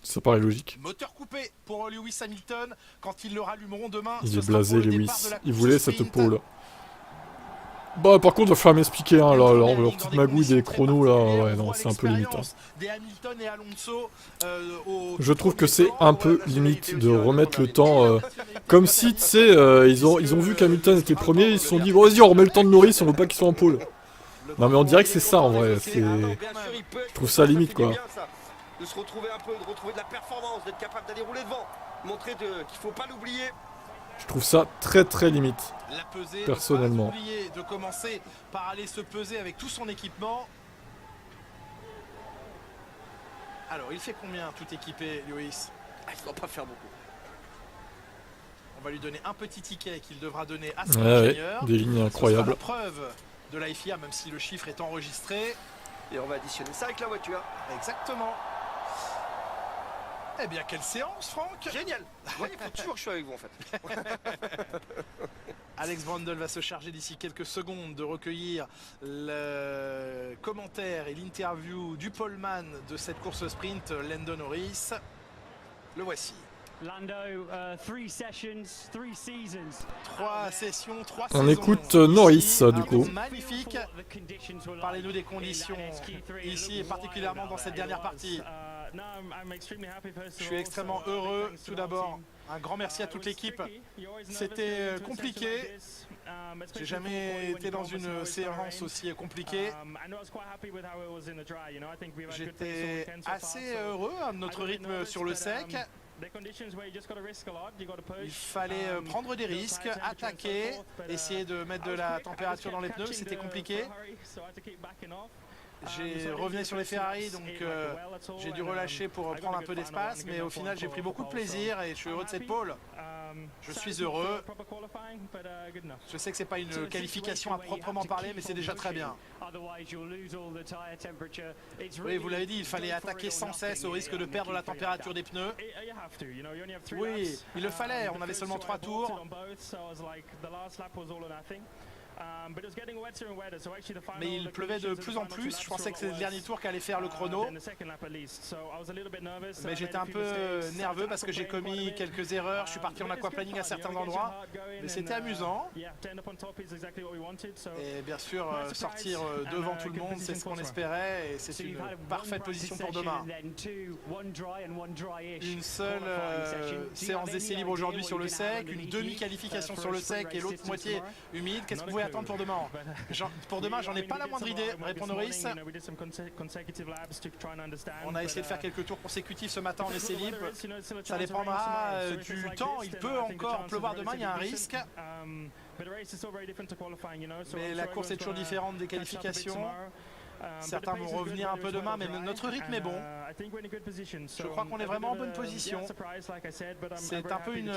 Ça paraît logique. Moteur coupé pour Lewis Hamilton quand ils le rallumeront demain. Il est blasé Lewis, il voulait cette pole. Bah par contre, il va falloir m'expliquer, hein, leur petite magouille des chronos là, ouais non, c'est un peu limite. Hein. Je trouve que c'est un peu limite de remettre le temps, comme si, tu sais, ils ont vu qu'Hamilton était premier, ils se sont dit, bon, vas-y, on remet le temps de Norris, on veut pas qu'ils soient en pôle. Non mais on dirait que c'est ça en vrai, je trouve ça limite quoi. De se retrouver un peu, de retrouver de la performance, d'être capable d'aller rouler devant, montrer qu'il faut pas l'oublier. Je trouve ça très limite, personnellement. De commencer par aller se peser avec tout son équipement. Alors, il fait combien tout équipé, Lewis? Il ne doit pas faire beaucoup. On va lui donner un petit ticket qu'il devra donner à son ingénieur. Ouais, des lignes incroyables. La preuve de la FIA, même si le chiffre est enregistré. Et on va additionner ça avec la voiture. Exactement. Eh bien, quelle séance, Franck! Génial! Ouais, il faut toujours que je sois avec vous, en fait. Alex Brundle va se charger d'ici quelques secondes de recueillir le commentaire et l'interview du poleman de cette course sprint, Lando Norris. Le voici. Lando, 3 sessions, 3 seasons. 3 sessions, 3 On saisons. écoute Norris du coup. Magnifique. Parlez-nous des conditions ici et particulièrement dans cette dernière partie. Je suis extrêmement heureux. Tout d'abord, un grand merci à toute l'équipe. C'était compliqué. J'ai jamais été dans une séance aussi compliquée. J'étais assez heureux de notre rythme sur le sec. Il fallait prendre des risques, attaquer, essayer de mettre de la température dans les pneus, c'était compliqué. J'ai revenu sur les Ferrari, donc j'ai dû relâcher pour prendre un peu d'espace, mais au final j'ai pris beaucoup de plaisir et je suis heureux de cette pole. Je suis heureux. Je sais que c'est pas une qualification à proprement parler, mais c'est déjà très bien. Oui, vous l'avez dit, il fallait attaquer sans cesse au risque de perdre la température des pneus. Oui, il le fallait, on avait seulement 3 tours. Mais il pleuvait de plus en plus, je pensais que c'était le dernier tour qu'allait faire le chrono. Mais j'étais un peu nerveux parce que j'ai commis quelques erreurs, je suis parti en aquaplaning à certains endroits. Mais c'était amusant. Et bien sûr, sortir devant tout le monde, c'est ce qu'on espérait et c'est une parfaite position pour demain. Une seule séance d'essai libre aujourd'hui sur le sec, une demi-qualification sur le sec et l'autre moitié humide. Qu'est-ce qu'on pouvait attendre pour demain? Pour demain, j'en ai pas la moindre idée, répond Norris. On a essayé de faire quelques tours consécutifs ce matin en essai libre. Ça dépendra du temps, il peut encore pleuvoir demain, il y a un risque. Mais la course est toujours différente des qualifications. Certains vont revenir un peu demain, mais notre rythme est bon. Je crois qu'on est vraiment en bonne position. C'est un peu une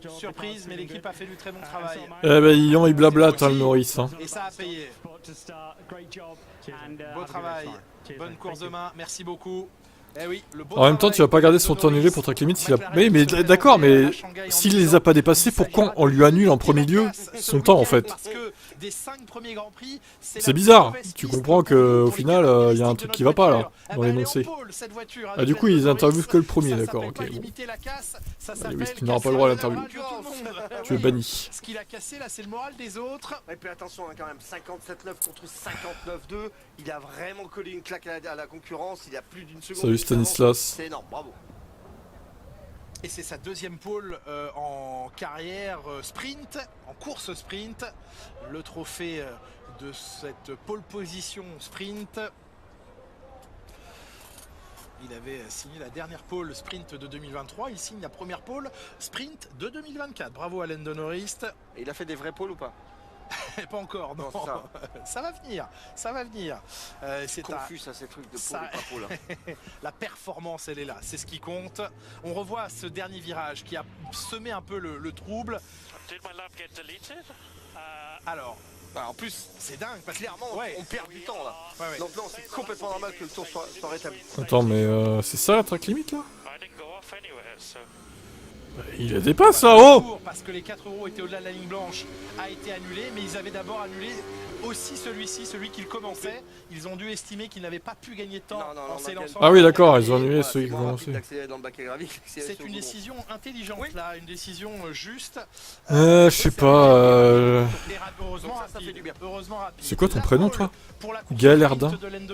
surprise, mais l'équipe a fait du très bon travail. Eh ben, il blablate, le Norris. Hein. Et ça a payé. Beau travail. Bonne course demain. Merci beaucoup. Eh oui, en même temps, tu vas pas garder son temps annulé pour track limit s'il a... Mais d'accord, mais s'il les a pas dépassés, pourquoi on lui annule en premier lieu son temps en fait? C'est bizarre. Tu comprends qu'au final, il y a un truc qui va pas là, dans l'énoncé. Ah, du coup, ils interviewent que le premier, d'accord, ok. Bon. Allez, oui, tu n'auras pas le droit à l'interview. Tu es banni. Ce qu'il a cassé là, c'est le moral des autres. Et puis attention, quand même, 57-9 contre 59-2. Il a vraiment collé une claque à la concurrence. Il y a plus d'une seconde. Salut Stanislas. C'est énorme, bravo. Et c'est sa deuxième pole en carrière sprint, en course sprint. Le trophée de cette pole position sprint. Il avait signé la dernière pole sprint de 2023. Il signe la première pole sprint de 2024. Bravo à Lando Norris. Et il a fait des vrais poles ou pas? Pas encore, non. Ça va venir, ça va venir. C'est confus ça, ces trucs de pole et pas pole. La performance, elle est là, c'est ce qui compte. On revoit ce dernier virage qui a semé un peu le trouble. Alors, en plus, c'est dingue, parce que clairement, on perd du temps là. Donc non, c'est complètement normal que le tour soit rétabli. Attends, mais c'est ça la track limit là? Il a dépassé ça, oh! Parce que les 4 euros étaient au-delà de la ligne blanche a été annulé, mais ils avaient d'abord annulé aussi celui qu'ils commençaient. Ils ont dû estimer qu'ils n'avaient pas pu gagner de temps en s'élançant. Ah oui, d'accord, ils ont annulé celui qui commençait. C'est une décision intelligente là, une décision juste. Je sais pas. Heureusement, ça fait du bien. Heureusement rapide. C'est quoi ton prénom, toi? Gaël Erdin.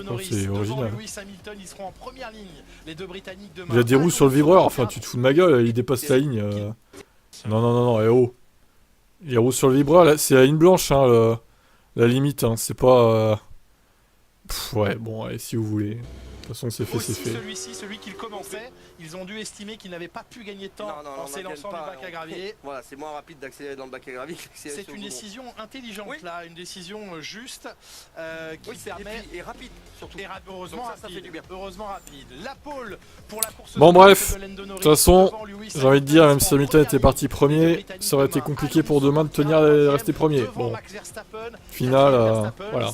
Oh, c'est original. Il a des roues sur le vibreur, enfin tu te fous de ma gueule, il dépasse la ligne. Non, eh oh. Les roues sur le vibreur, c'est la ligne blanche, hein, la limite, hein, c'est pas... ouais, bon, allez, si vous voulez. De toute façon, c'est fait, c'est fait. Celui qu'ils commençaient, ils ont dû estimer qu'ils n'avaient pas pu gagner de temps en s'élançant du bac à gravier. Voilà, c'est moins rapide d'accélérer dans le bac à gravier. C'est une décision intelligente là, une décision juste qui permet et rapide surtout. Heureusement rapide. Ça fait du bien. Heureusement rapide. La pole pour la course. Bon bref, de toute façon, j'ai envie de dire, même si Hamilton était parti premier, ça aurait été compliqué pour demain de tenir et rester premier. Bon, final, voilà,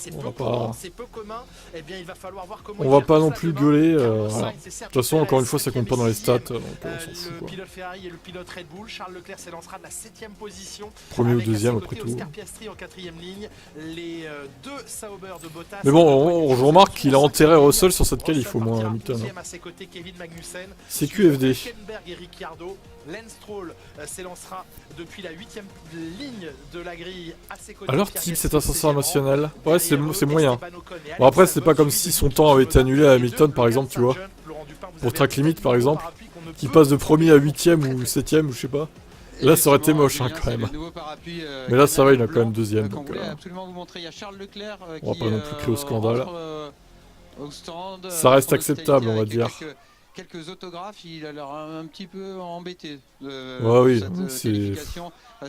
on va pas non plus plus gueuler. Voilà. De toute façon, encore une fois, ça compte pas dans les stats, donc on s'en fout. Le pilote Ferrari et le pilote Red Bull. Charles Leclerc s'élancera de la 7ème position. Premier ou deuxième, après tout. Oscar Piastri en 4ème ligne. Les deux Sauber de Bottas. Mais bon, je remarque qu'il a enterré Russell sur cette qualif au moins, Hamilton. CQFD. Et Ricciardo. Lance Stroll s'élancera depuis la 8ème ligne de la grille à ses côtés. Alors, type, c'est ascenseur national. Ouais, c'est moyen. Bon, après, c'est pas comme si son temps avait été annulé à Hamilton, par exemple, tu vois. Pour track limit, par exemple. Qui passe de premier à 8ème ou 7ème, ou je sais pas. Là, ça aurait été moche, hein, quand même. Mais là, ça va, il a quand même 2ème. Donc, on va pas non plus créer au scandale. Ça reste acceptable, on va dire. Quelques autographes, il a l'air un petit peu embêté. Ouais, oui, c'est...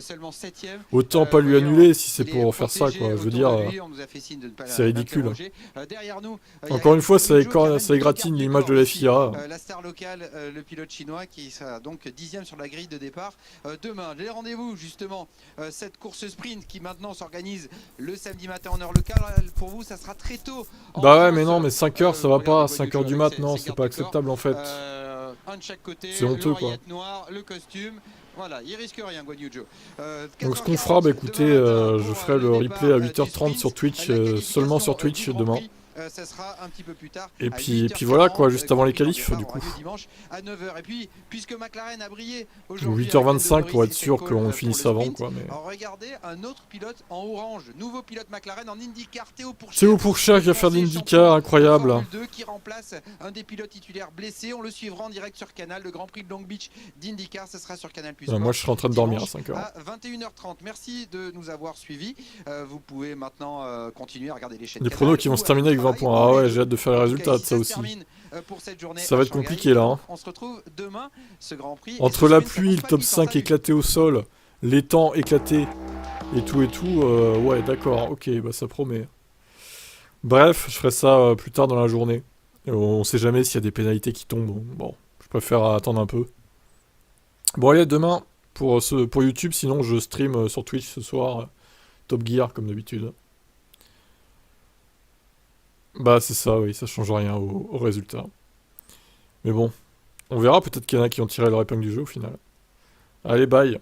Seulement 7ème. Autant pas lui annuler si c'est pour faire ça, quoi. Je veux dire, c'est ridicule. Encore une fois, ça égratigne l'image de la FIA. La star locale, le pilote chinois, qui sera donc 10ème sur la grille de départ. Demain, les rendez-vous, justement, cette course sprint qui maintenant s'organise le samedi matin en heure locale. Pour vous, ça sera très tôt. Bah ouais, mais non, mais 5h, ça va pas. 5h du mat, non, c'est pas acceptable, en fait. Un de chaque côté, c'est honteux, quoi. Noir, le costume. Voilà, il risque rien, Guan Yu Zhou. Donc ce qu'on fera, bah écoutez, je ferai le replay à 8h30 sur Twitch, seulement sur Twitch demain. Ça sera un petit peu plus tard. Et puis voilà quoi, juste avant les qualifs du coup. Dimanche à 9h. Et puis, puisque McLaren a brillé aujourd'hui. 8h25 pour être sûr qu'on finisse avant quoi. Mais... Alors regardez, un autre pilote en orange, nouveau pilote McLaren en IndyCar, Théo Pourchaire. Théo Pourchaire qui va faire de l'IndyCar, incroyable. Qui remplace un des pilotes titulaires blessés. On le suivra en direct sur Canal. Le Grand Prix de Long Beach d'IndyCar, ce sera sur Canal+. Moi je serai en train de dormir à 5h. À 21h30. Merci de nous avoir suivis. Vous pouvez maintenant continuer à regarder les chaînes. Les pronos qui vont se terminer avec 20 points. Ah ouais, j'ai hâte de faire les résultats de ça aussi. Ça va être compliqué là. Hein. On se retrouve demain, ce Grand Prix. Entre la pluie, le top 5 éclaté au sol, les temps éclatés et tout, ouais d'accord, ok, bah ça promet. Bref, je ferai ça plus tard dans la journée. On sait jamais s'il y a des pénalités qui tombent. Bon, je préfère attendre un peu. Bon allez, demain, pour YouTube, sinon je stream sur Twitch ce soir, Top Gear comme d'habitude. Bah c'est ça, oui, ça change rien au résultat. Mais bon, on verra, peut-être qu'il y en a qui ont tiré leur épingle du jeu au final. Allez, bye.